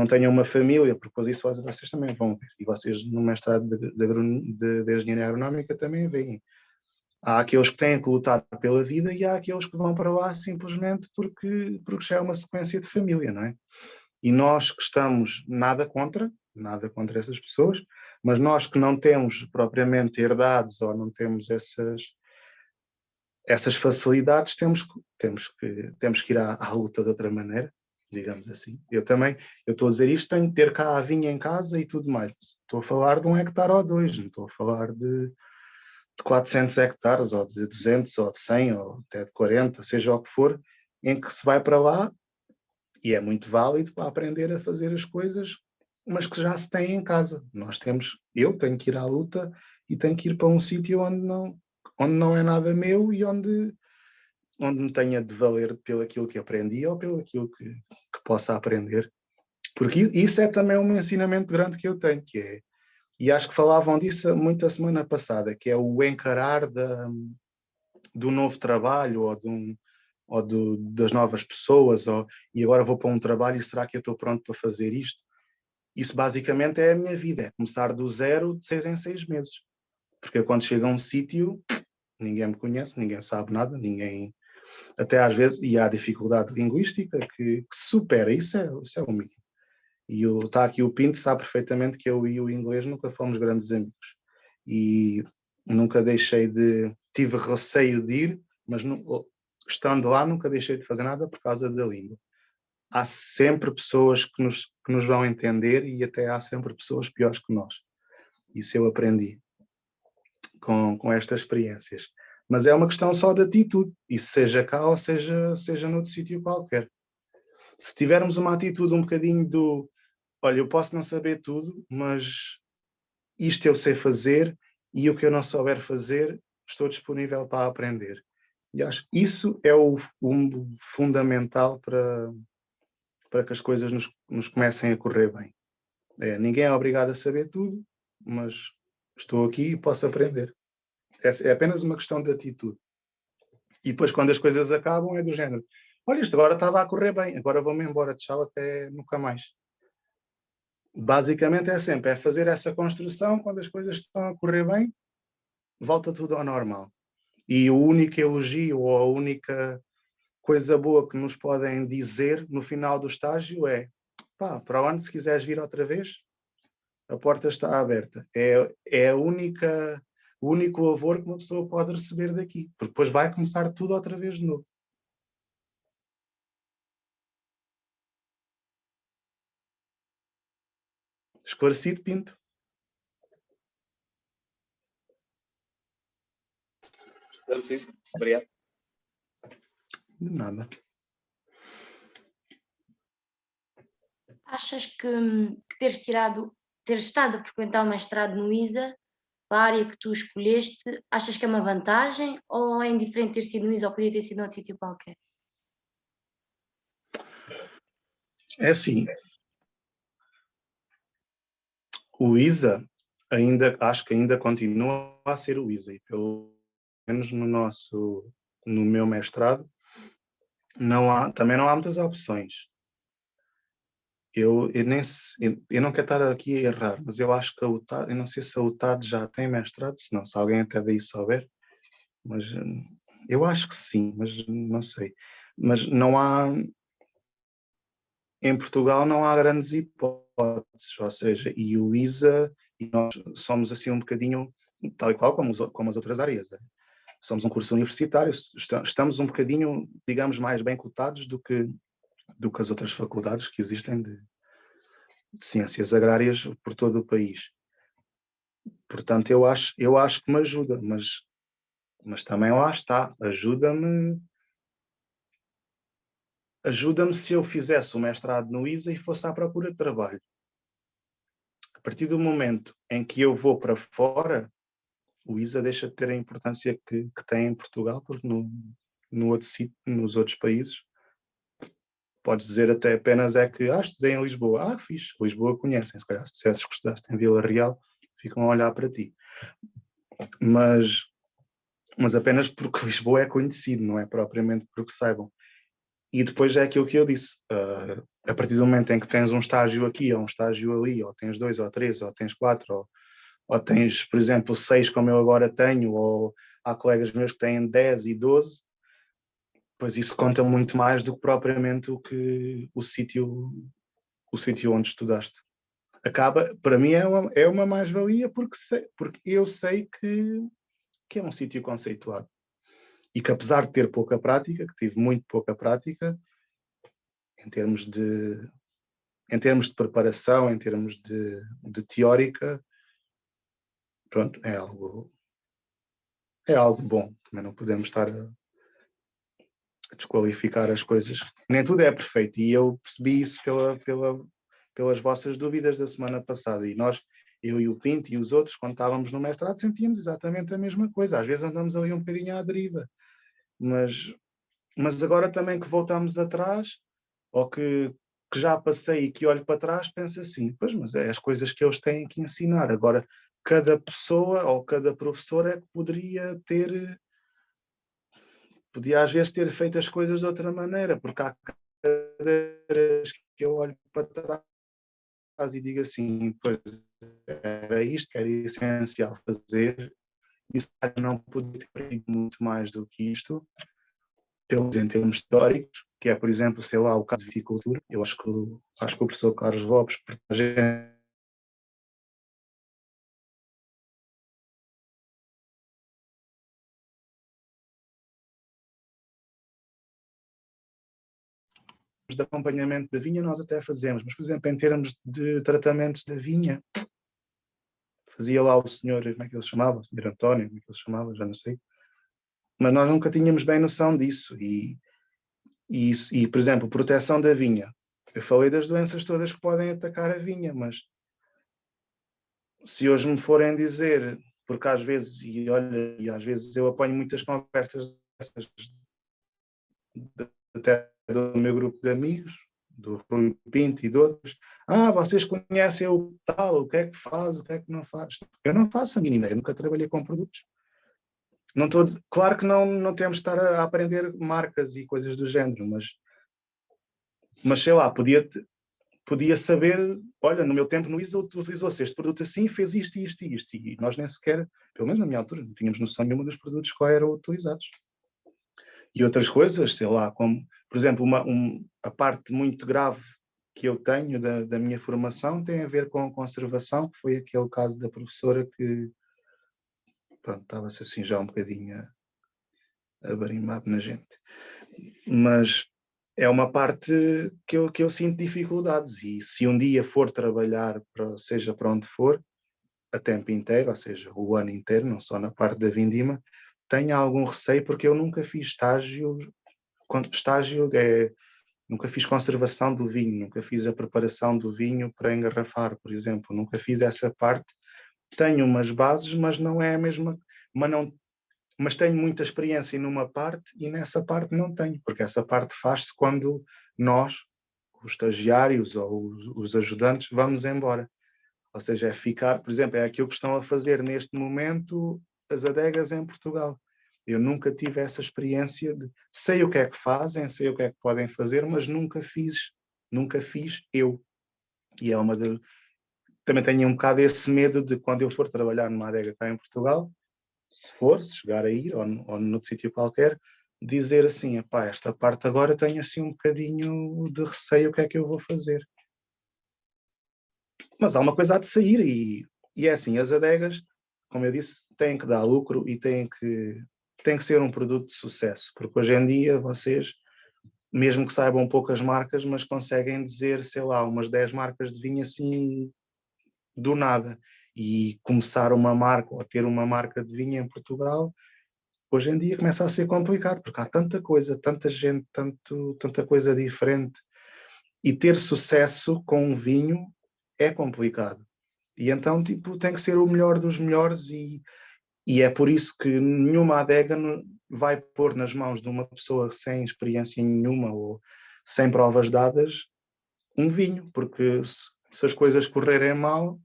tenha uma família, porque depois isso vocês também vão ver, e vocês no mestrado de Engenharia Agronómica também veem. Há aqueles que têm que lutar pela vida e há aqueles que vão para lá simplesmente porque já é uma sequência de família, não é? E nós que estamos nada contra essas pessoas, mas nós que não temos propriamente herdades ou não temos essas facilidades, temos que ir à luta de outra maneira, digamos assim. Eu estou a dizer isto, tenho que ter cá a vinha em casa e tudo mais. Estou a falar de 1 hectare ou 2, não estou a falar de 400 hectares, ou de 200, ou de 100, ou até de 40, seja o que for, em que se vai para lá, e é muito válido para aprender a fazer as coisas, mas que já se tem em casa. Eu tenho que ir à luta e tenho que ir para um sítio onde não é nada meu e onde me tenha de valer pelo aquilo que aprendi ou pelo aquilo que possa aprender. Porque isso é também um ensinamento grande que eu tenho, que é, e acho que falavam disso muito a semana passada, que é o encarar do novo trabalho das novas pessoas, e agora vou para um trabalho e será que eu estou pronto para fazer isto? Isso basicamente é a minha vida, é começar do zero de 6 em 6 meses. Porque eu, quando chego a um sítio, ninguém me conhece, ninguém sabe nada, até às vezes, e há dificuldade linguística que se supera, isso é o mínimo. E está aqui o Pinto, sabe perfeitamente que eu e o inglês nunca fomos grandes amigos. E nunca tive receio de ir, mas estando lá nunca deixei de fazer nada por causa da língua. Há sempre pessoas que nos vão entender e até há sempre pessoas piores que nós. Isso eu aprendi com estas experiências. Mas é uma questão só de atitude, e seja cá ou seja noutro sítio qualquer. Se tivermos uma atitude um bocadinho olha, eu posso não saber tudo, mas isto eu sei fazer, e o que eu não souber fazer, estou disponível para aprender. E acho que isso é o fundamental para que as coisas nos comecem a correr bem. Ninguém é obrigado a saber tudo, mas estou aqui e posso aprender. É apenas uma questão de atitude. E depois, quando as coisas acabam, é do género: olha, isto agora estava a correr bem, agora vou-me embora, tchau, até nunca mais. Basicamente é fazer essa construção. Quando as coisas estão a correr bem, volta tudo ao normal. E o único elogio ou a única coisa boa que nos podem dizer no final do estágio é: pá, para o ano, se quiseres vir outra vez, a porta está aberta. É o único louvor que uma pessoa pode receber daqui, porque depois vai começar tudo outra vez de novo. Esclarecido, Pinto? Assim, obrigado. De nada. Achas que teres estado a frequentar o mestrado no ISA, a área que tu escolheste, achas que é uma vantagem ou é indiferente ter sido no ISA ou podia ter sido noutro sítio qualquer? É assim, o ISA acho que ainda continua a ser o ISA, e pelo menos no meu mestrado, também não há muitas opções. Eu não quero estar aqui a errar, mas eu acho que a UTAD, eu não sei se a UTAD já tem mestrado, se alguém até daí souber, mas eu acho que sim, mas não sei. Mas não há, em Portugal não há grandes hipóteses, ou seja, e o ISA, e nós somos assim um bocadinho, tal e qual como as outras áreas, somos um curso universitário, estamos um bocadinho, digamos, mais bem cotados do que as outras faculdades que existem de ciências agrárias por todo o país. Portanto, eu acho que me ajuda, mas também lá está, ajuda-me se eu fizesse o mestrado no ISA e fosse à procura de trabalho. A partir do momento em que eu vou para fora, o ISA deixa de ter a importância que tem em Portugal, porque nos outros países podes dizer até apenas estudei em Lisboa. Fixe, Lisboa conhecem, se calhar se dissesses que estudaste em Vila Real, ficam a olhar para ti. Mas apenas porque Lisboa é conhecido, não é propriamente porque saibam. E depois é aquilo que eu disse, a partir do momento em que tens um estágio aqui, ou um estágio ali, ou tens 2 ou 3, ou tens 4, ou tens, por exemplo, 6 como eu agora tenho, ou há colegas meus que têm 10 e 12, pois isso conta muito mais do que propriamente o sítio onde estudaste. Para mim é uma mais-valia porque eu sei que é um sítio conceituado. E que apesar de ter pouca prática, que tive muito pouca prática, em termos de preparação, em termos de teórica, pronto, é algo bom. Também não podemos estar a desqualificar as coisas. Nem tudo é perfeito. E eu percebi isso pelas vossas dúvidas da semana passada. E eu e o Pinto e os outros, quando estávamos no mestrado, sentíamos exatamente a mesma coisa. Às vezes andamos ali um bocadinho à deriva. Mas agora também que voltamos atrás, ou que já passei e que olho para trás, penso assim, pois, mas é as coisas que eles têm que ensinar. Agora, cada pessoa ou cada professor é que podia às vezes ter feito as coisas de outra maneira, porque há cadeiras que eu olho para trás e digo assim, pois, era isto que era essencial fazer, e se não podia ter feito muito mais do que isto, em termos históricos, que é, por exemplo, sei lá, o caso de viticultura. Eu acho que o professor Carlos Lopes, de acompanhamento da vinha, nós até fazemos, mas, por exemplo, em termos de tratamentos da vinha, fazia lá o senhor, como é que ele se chamava? O senhor António, como é que ele se chamava? Já não sei. Mas nós nunca tínhamos bem noção disso. E, por exemplo, proteção da vinha. Eu falei das doenças todas que podem atacar a vinha, mas se hoje me forem dizer, porque às vezes, e às vezes eu apanho muitas conversas dessas, até do meu grupo de amigos, do Rui Pinto e de outros, vocês conhecem o tal, o que é que faz, o que é que não faz. Eu não faço a mínima ideia, nunca trabalhei com produtos. Claro que não temos de estar a aprender marcas e coisas do género, mas sei lá, podia saber, olha, no meu tempo no ISO utilizou-se este produto assim, fez isto e isto e isto, e nós nem sequer, pelo menos na minha altura, não tínhamos noção nenhuma dos produtos que eram utilizados. E outras coisas, sei lá, como, por exemplo, a parte muito grave que eu tenho da minha formação tem a ver com a conservação, que foi aquele caso da professora que, pronto, estava-se assim já um bocadinho abarimado na gente. Mas é uma parte que eu sinto dificuldades, e se um dia for trabalhar, seja para onde for, a tempo inteiro, ou seja, o ano inteiro, não só na parte da vindima, tenho algum receio porque eu nunca fiz estágio, nunca fiz conservação do vinho, nunca fiz a preparação do vinho para engarrafar, por exemplo, nunca fiz essa parte. Tenho umas bases, mas não é a mesma, mas tenho muita experiência numa parte e nessa parte não tenho, porque essa parte faz-se quando nós, os estagiários ou os ajudantes, vamos embora. Ou seja, é ficar, por exemplo, é aquilo que estão a fazer neste momento as adegas em Portugal. Eu nunca tive essa experiência de... Sei o que é que fazem, sei o que é que podem fazer, mas nunca fiz eu. E é uma de... Também tenho um bocado esse medo de quando eu for trabalhar numa adega cá em Portugal, se chegar a ir, ou noutro sítio qualquer, dizer assim, epá, esta parte agora tenho assim um bocadinho de receio, o que é que eu vou fazer? Mas há uma coisa a de sair e é assim, as adegas, como eu disse, têm que dar lucro e têm que ser um produto de sucesso, porque hoje em dia vocês, mesmo que saibam poucas marcas, mas conseguem dizer, sei lá, umas 10 marcas de vinho assim do nada, e começar uma marca ou ter uma marca de vinho em Portugal, hoje em dia começa a ser complicado, porque há tanta coisa, tanta gente, tanta coisa diferente, e ter sucesso com um vinho é complicado. E então, tipo, tem que ser o melhor dos melhores e é por isso que nenhuma adega vai pôr nas mãos de uma pessoa sem experiência nenhuma ou sem provas dadas um vinho, porque se as coisas correrem mal,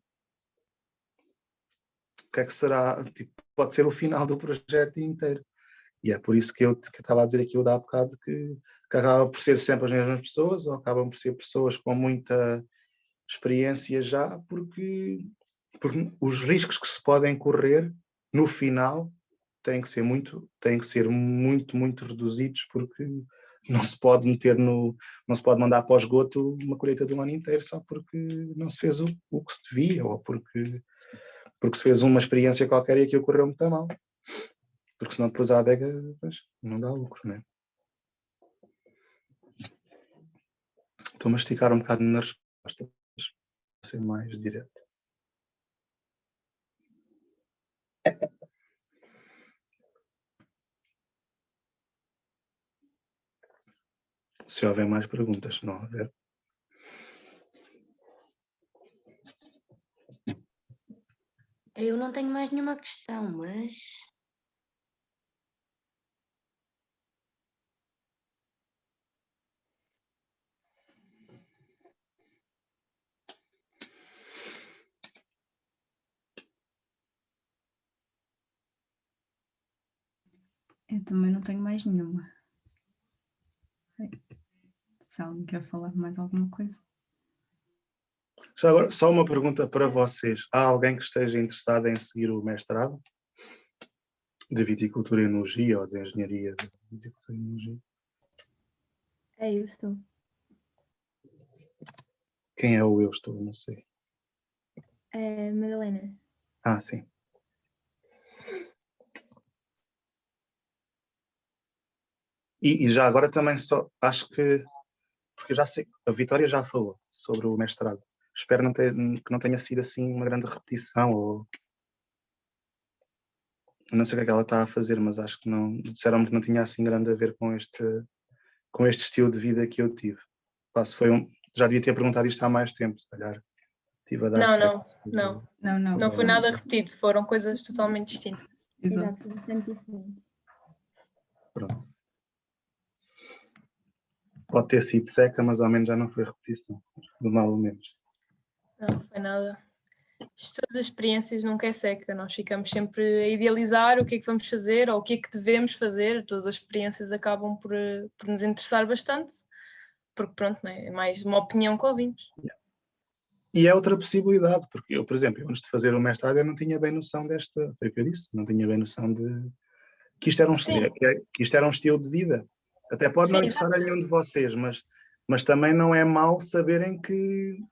o que é que será? Tipo, pode ser o final do projeto inteiro. E é por isso que eu estava a dizer aquilo há bocado que acaba por ser sempre as mesmas pessoas ou acabam por ser pessoas com muita experiência já, porque os riscos que se podem correr no final têm que ser muito, muito reduzidos, porque não se pode não se pode mandar para o esgoto uma colheita de um ano inteiro só porque não se fez o que se devia, ou porque se fez uma experiência qualquer e aquilo correu muito mal. Porque senão depois a adega não dá lucro, não é? Estou-me a esticar um bocado na resposta, para ser mais direto. Se houver mais perguntas, se não houver. Eu não tenho mais nenhuma questão, mas... Eu também não tenho mais nenhuma. Se alguém quer falar mais alguma coisa. Já agora, só uma pergunta para vocês. Há alguém que esteja interessado em seguir o mestrado de viticultura e enologia ou de engenharia de viticultura e enologia? Eu estou. Quem é o eu estou? Não sei. Madalena. Ah, sim. E já agora também só, acho que, porque eu já sei, a Vitória já falou sobre o mestrado. Espero que não tenha sido assim uma grande repetição, ou não sei o que é que ela está a fazer, mas acho que não, disseram-me que não tinha assim grande a ver com este estilo de vida que eu tive. Já devia ter perguntado isto há mais tempo, se calhar. Estive a dar Não foi nada repetido, foram coisas totalmente distintas. Exato, bastante diferente. Pronto. Pode ter sido seca, mas ao menos já não foi repetição, do mal ou menos. Não foi nada. Todas as experiências nunca é seca, nós ficamos sempre a idealizar o que é que vamos fazer ou o que é que devemos fazer, todas as experiências acabam por nos interessar bastante, porque pronto, né? É mais uma opinião que ouvimos. E é outra possibilidade, porque eu, por exemplo, antes de fazer o mestrado eu não tinha bem noção foi o que eu disse, não tinha bem noção de que isto era um estilo de vida. Até pode não interessar a nenhum de vocês, mas também não é mau saberem que...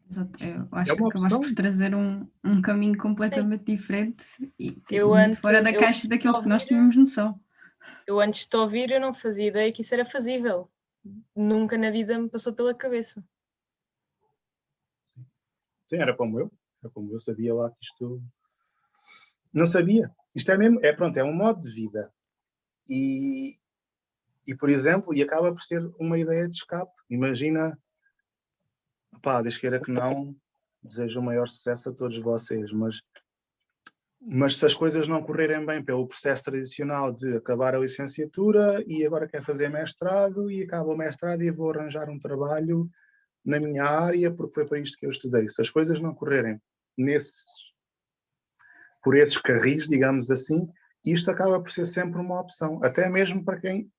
Exato. Eu acho que acabaste por trazer um caminho completamente diferente e muito fora da caixa daquilo que nós tínhamos noção. Eu antes de te ouvir eu não fazia ideia que isso era fazível. Nunca na vida me passou pela cabeça. Sim, era como eu sabia lá que isto... Não sabia. Isto é mesmo, pronto, é um modo de vida. E, por exemplo, e acaba por ser uma ideia de escape. Imagina, pá, Deus queira que não, desejo o maior sucesso a todos vocês, mas se as coisas não correrem bem pelo processo tradicional de acabar a licenciatura e agora quer fazer mestrado e acaba o mestrado e vou arranjar um trabalho na minha área porque foi para isto que eu estudei. Se as coisas não correrem por esses carris, digamos assim, isto acaba por ser sempre uma opção, até mesmo para quem...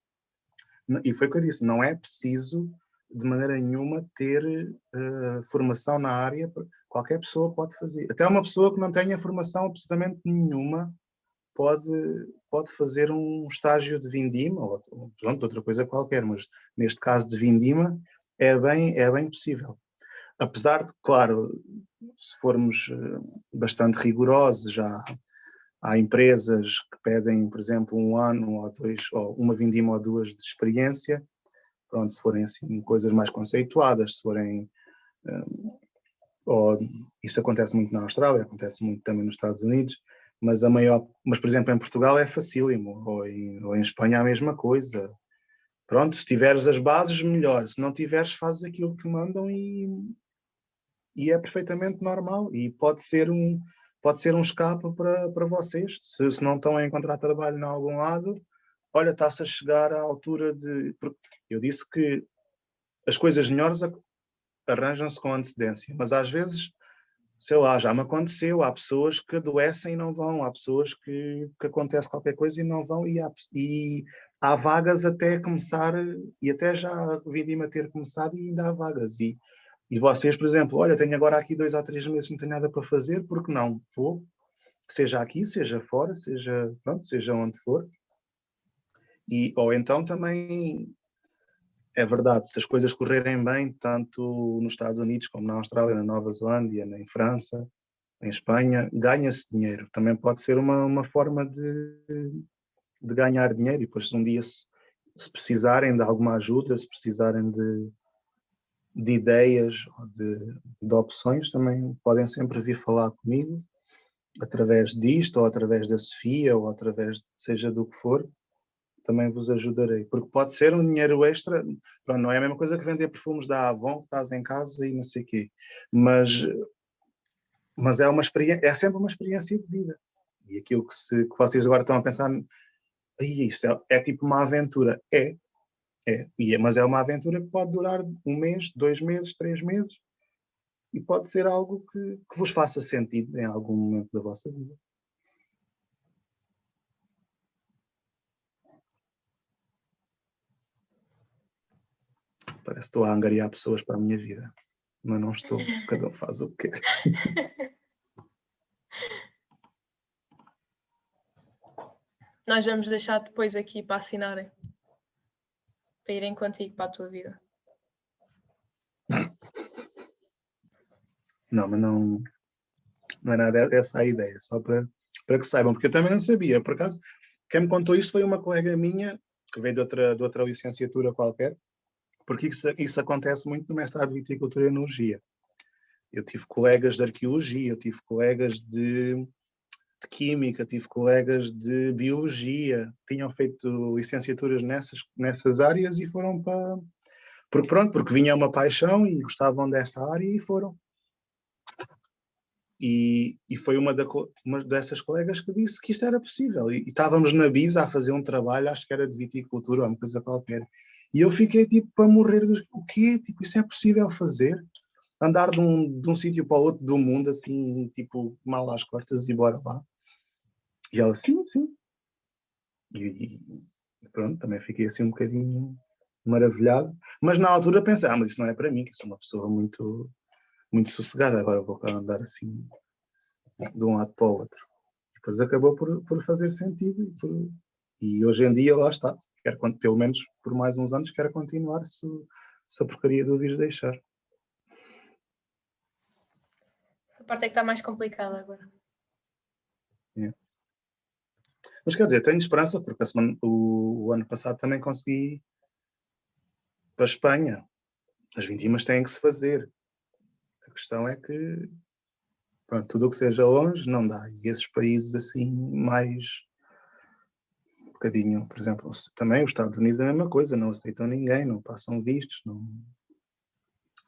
E foi o que eu disse, não é preciso de maneira nenhuma ter formação na área, qualquer pessoa pode fazer. Até uma pessoa que não tenha formação absolutamente nenhuma pode fazer um estágio de vindima, ou pronto, outra coisa qualquer, mas neste caso de vindima é bem possível. Apesar de, claro, se formos bastante rigorosos, já há empresas que pedem, por exemplo, 1 ano ou 2, ou uma vindima ou 2 de experiência. Pronto, se forem assim, coisas mais conceituadas, se forem... isso acontece muito na Austrália, acontece muito também nos Estados Unidos, mas por exemplo, em Portugal é facílimo, ou em Espanha a mesma coisa. Pronto, se tiveres as bases, melhor. Se não tiveres, fazes aquilo que te mandam e é perfeitamente normal. E pode ser um escape para vocês. Se não estão a encontrar trabalho em algum lado, olha, está-se a chegar à altura de... Eu disse que as coisas melhores arranjam-se com antecedência, mas às vezes, sei lá, já me aconteceu, há pessoas que adoecem e não vão, há pessoas que acontece qualquer coisa e não vão, e há vagas até começar, e até já a vindima ter começado e ainda há vagas. E vocês, por exemplo, olha, tenho agora aqui 2 ou 3 meses, não tenho nada para fazer, porque não? Vou, seja aqui, seja fora, seja onde for. Ou então também... É verdade, se as coisas correrem bem, tanto nos Estados Unidos como na Austrália, na Nova Zelândia, em França, em Espanha, ganha-se dinheiro. Também pode ser uma forma de ganhar dinheiro e depois um dia, se precisarem de alguma ajuda, se precisarem de ideias ou de opções, também podem sempre vir falar comigo através disto, ou através da Sofia, ou através seja do que for. Também vos ajudarei, porque pode ser um dinheiro extra, pronto, não é a mesma coisa que vender perfumes da Avon, que estás em casa e não sei o quê, mas é uma experiência, é sempre uma experiência de vida, e aquilo que vocês agora estão a pensar, isto é tipo uma aventura, mas é uma aventura que pode durar 1 mês, 2 meses, 3 meses, e pode ser algo que vos faça sentido em algum momento da vossa vida. Parece que estou a angariar pessoas para a minha vida, mas não estou, cada um faz o que quer. Nós vamos deixar depois aqui para assinarem, para irem contigo para a tua vida. Não, mas não é nada essa a ideia, só para que saibam, porque eu também não sabia. Por acaso, quem me contou isto foi uma colega minha, que veio de outra licenciatura qualquer, porque isso acontece muito no mestrado de Viticultura e Enologia. Eu tive colegas de Arqueologia, eu tive colegas de Química, tive colegas de Biologia, tinham feito licenciaturas nessas áreas e foram para... Porque vinha uma paixão e gostavam dessa área e foram. E foi uma dessas colegas que disse que isto era possível. E estávamos na Bisa a fazer um trabalho, acho que era de viticultura ou uma coisa qualquer. E eu fiquei tipo para morrer o quê? Tipo, isso é possível fazer? Andar de um sítio para o outro do mundo, assim, tipo, mal às costas e bora lá. E ela, sim, sim. E pronto, também fiquei assim um bocadinho maravilhado. Mas na altura pensei, mas isso não é para mim, que sou uma pessoa muito, muito sossegada, agora vou cá andar assim de um lado para o outro. Depois acabou por fazer sentido e hoje em dia lá está. Pelo menos por mais uns anos quero continuar se a porcaria do vírus deixar. A parte é que está mais complicada agora. É. Mas quer dizer, tenho esperança porque o ano passado também consegui para a Espanha. As vindimas têm que se fazer. A questão é que pronto, tudo o que seja longe não dá. E esses países assim mais um bocadinho, por exemplo, também os Estados Unidos é a mesma coisa, não aceitam ninguém, não passam vistos, não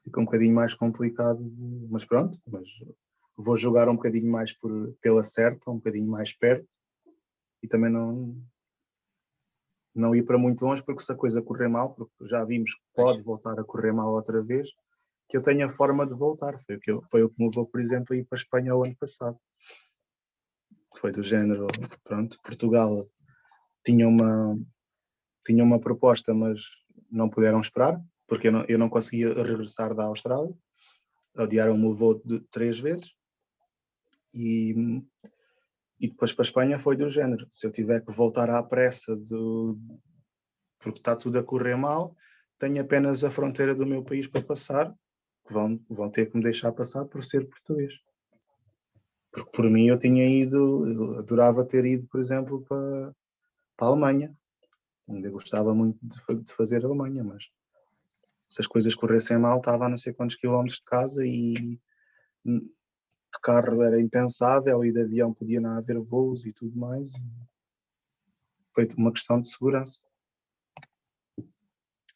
fica um bocadinho mais complicado, mas pronto, mas vou jogar um bocadinho mais pela certa, um bocadinho mais perto e também não ir para muito longe, porque se a coisa correr mal, porque já vimos que pode voltar a correr mal outra vez, que eu tenha forma de voltar. Foi o que me levou, por exemplo, a ir para a Espanha o ano passado. Foi do género, pronto, Portugal tinha uma proposta, mas não puderam esperar, porque eu não conseguia regressar da Austrália. Adiaram-me o voo 3 vezes. E depois para a Espanha foi do género. Se eu tiver que voltar à pressa porque está tudo a correr mal, tenho apenas a fronteira do meu país para passar, que vão ter que me deixar passar por ser português. Porque por mim eu adorava ter ido, por exemplo, para a Alemanha. Ainda gostava muito de fazer a Alemanha, mas se as coisas corressem mal, estava a não sei quantos quilómetros de casa e de carro era impensável e de avião podia não haver voos e tudo mais. Foi uma questão de segurança.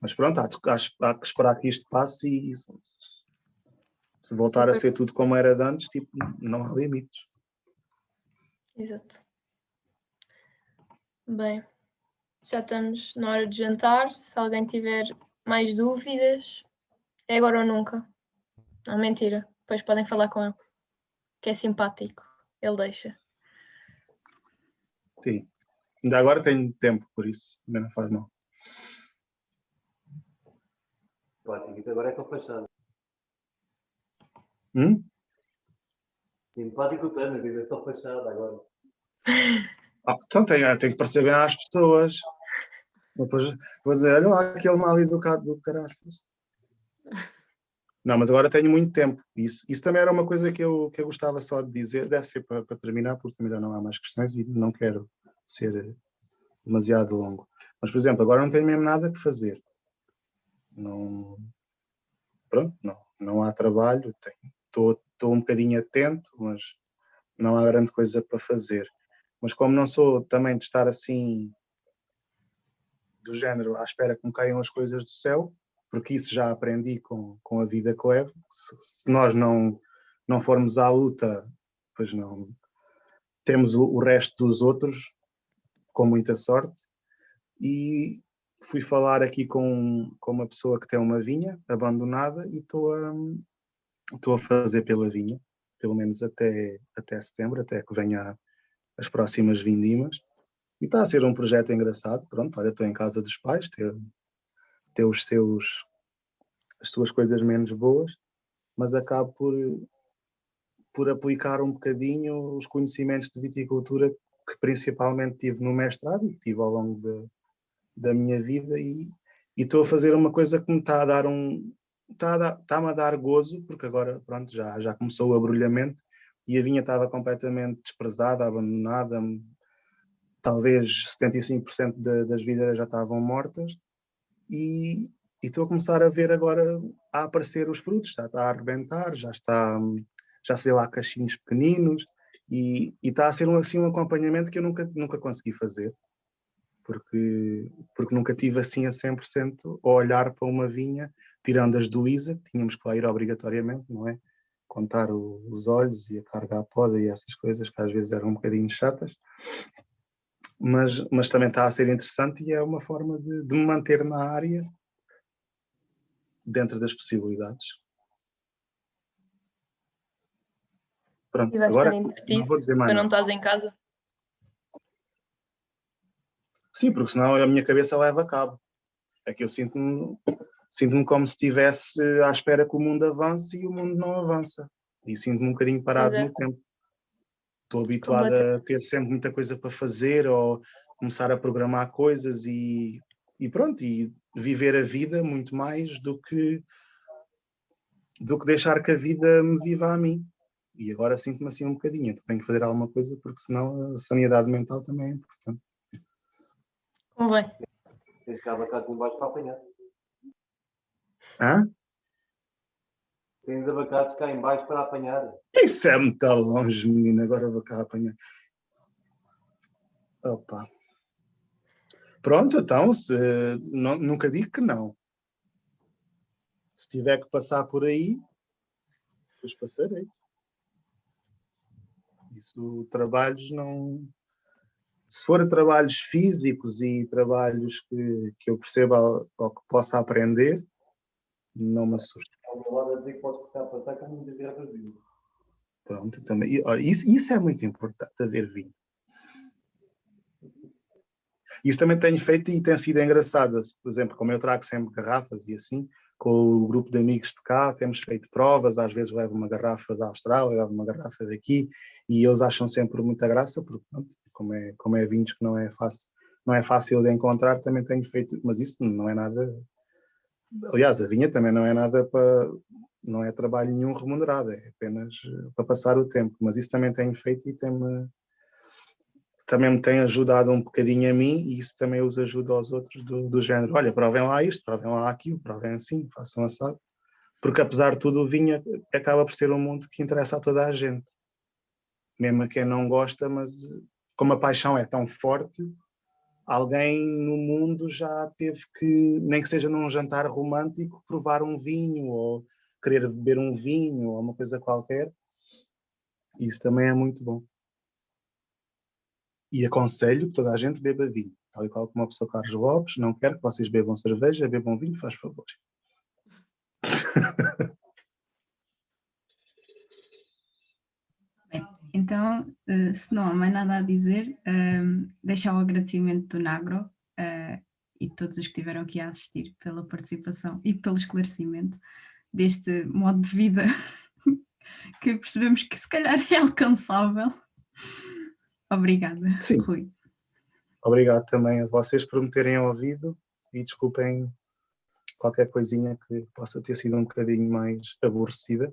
Mas pronto, há que esperar que isto passe e se voltar a ser tudo como era de antes, tipo, não há limites. Exato. Bem, já estamos na hora de jantar. Se alguém tiver mais dúvidas, é agora ou nunca. Não, mentira. Depois podem falar com ele, que é simpático. Ele deixa. Sim. Ainda agora tenho tempo, por isso também não faz mal. Isso agora é com a fachada. Simpático tanto, diz só fachada agora. Então tem que parecer bem às pessoas. Depois vou dizer, olha lá aquele mal educado do caraças. Não, mas agora tenho muito tempo. Isso também era uma coisa que eu gostava só de dizer. Deve ser para terminar, porque também já não há mais questões e não quero ser demasiado longo. Mas, por exemplo, agora não tenho mesmo nada que fazer. Não, pronto, não há trabalho. Estou um bocadinho atento, mas não há grande coisa para fazer. Mas como não sou também de estar assim do género à espera que me caiam as coisas do céu, porque isso já aprendi com a vida que levo. Se nós não formos à luta, pois não temos o resto dos outros com muita sorte. E fui falar aqui com uma pessoa que tem uma vinha abandonada e estou a fazer pela vinha, pelo menos até setembro, até que venha as próximas vindimas. E está a ser um projeto engraçado. Pronto, olha, estou em casa dos pais, ter as suas coisas menos boas, mas acabo por aplicar um bocadinho os conhecimentos de viticultura que principalmente tive no mestrado e que tive ao longo da minha vida e estou a fazer uma coisa que me está a dar está-me a dar gozo, porque agora pronto, já começou o abrulhamento e a vinha estava completamente desprezada, abandonada, talvez 75% das videiras já estavam mortas e estou a começar a ver agora a aparecer os frutos, já está a arrebentar, já se vê lá cachinhos pequeninos e está a ser assim um acompanhamento que eu nunca consegui fazer, porque nunca tive assim a 100% a olhar para uma vinha, tirando as do ISA, que tínhamos que lá ir obrigatoriamente, não é? Contar os olhos e a carga à poda e essas coisas que às vezes eram um bocadinho chatas. Mas também está a ser interessante e é uma forma de me manter na área dentro das possibilidades. Pronto, E vais agora estar divertido, não vou dizer mais quando não nada. estás em casa. Sim, porque senão a minha cabeça leva a cabo. É que eu sinto-me como se estivesse à espera que o mundo avance e o mundo não avança. E sinto-me um bocadinho parado no tempo. Estou habituado a ter sempre muita coisa para fazer ou começar a programar coisas e pronto, e viver a vida muito mais do que deixar que a vida me viva a mim. E agora sinto-me assim um bocadinho. Tenho que fazer alguma coisa porque senão a sanidade mental também é importante. Convém. Tens cá abacate embaixo para apanhar. Hã? Tens abacates cá em baixo para apanhar. Isso é muito longe, menino. Agora vou cá apanhar. Opa. Pronto, então, nunca digo que não. Se tiver que passar por aí, depois passarei. Isso, trabalhos não... Se for trabalhos físicos e trabalhos que eu perceba ou que possa aprender, não me assusta. Ao meu lado a dizer que podes cortar para passar como muitas garrafas de vinho. Pronto, também. E, olha, isso é muito importante, haver vinho. Isso também tenho feito e tem sido engraçado. Por exemplo, como eu trago sempre garrafas e assim, com o grupo de amigos de cá, temos feito provas, às vezes levo uma garrafa da Austrália, levo uma garrafa daqui, e eles acham sempre muita graça, porque pronto, como é vinhos que não é fácil de encontrar, também tenho feito, mas isso não é nada... Aliás, a vinha também não é nada para... Não é trabalho nenhum remunerado, é apenas para passar o tempo, mas isso também tenho feito e também me tem ajudado um bocadinho a mim, e isso também os ajuda aos outros do género. Olha, provem lá isto, provem lá aquilo, provem assim, façam assado. Porque apesar de tudo, o vinho acaba por ser um mundo que interessa a toda a gente. Mesmo a quem não gosta, mas como a paixão é tão forte, alguém no mundo já teve que, nem que seja num jantar romântico, provar um vinho, ou querer beber um vinho, ou uma coisa qualquer. Isso também é muito bom. E aconselho que toda a gente beba vinho. Tal e qual como a pessoa Carlos Lopes, não quero que vocês bebam cerveja, bebam vinho, faz favor. Bem, então, se não há mais nada a dizer, deixar o agradecimento do Nagro e de todos os que estiveram aqui a assistir pela participação e pelo esclarecimento deste modo de vida que percebemos que se calhar é alcançável. Obrigada, Sim. Rui. Obrigado também a vocês por me terem ouvido e desculpem qualquer coisinha que possa ter sido um bocadinho mais aborrecida.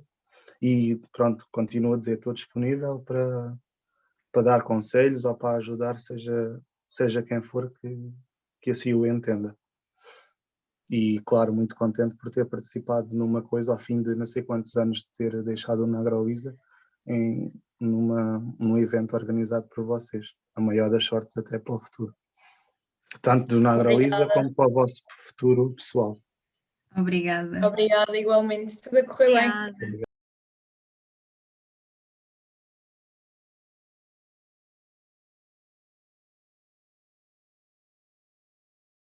E pronto, continuo a dizer, estou disponível para dar conselhos ou para ajudar, seja quem for que assim o entenda. E claro, muito contente por ter participado numa coisa ao fim de não sei quantos anos de ter deixado o Nagroísa num evento organizado por vocês. A maior das sortes até para o futuro. Tanto do Nagroísa como para o vosso futuro pessoal. Obrigada. Obrigada, igualmente. Tudo a correr bem. Obrigada.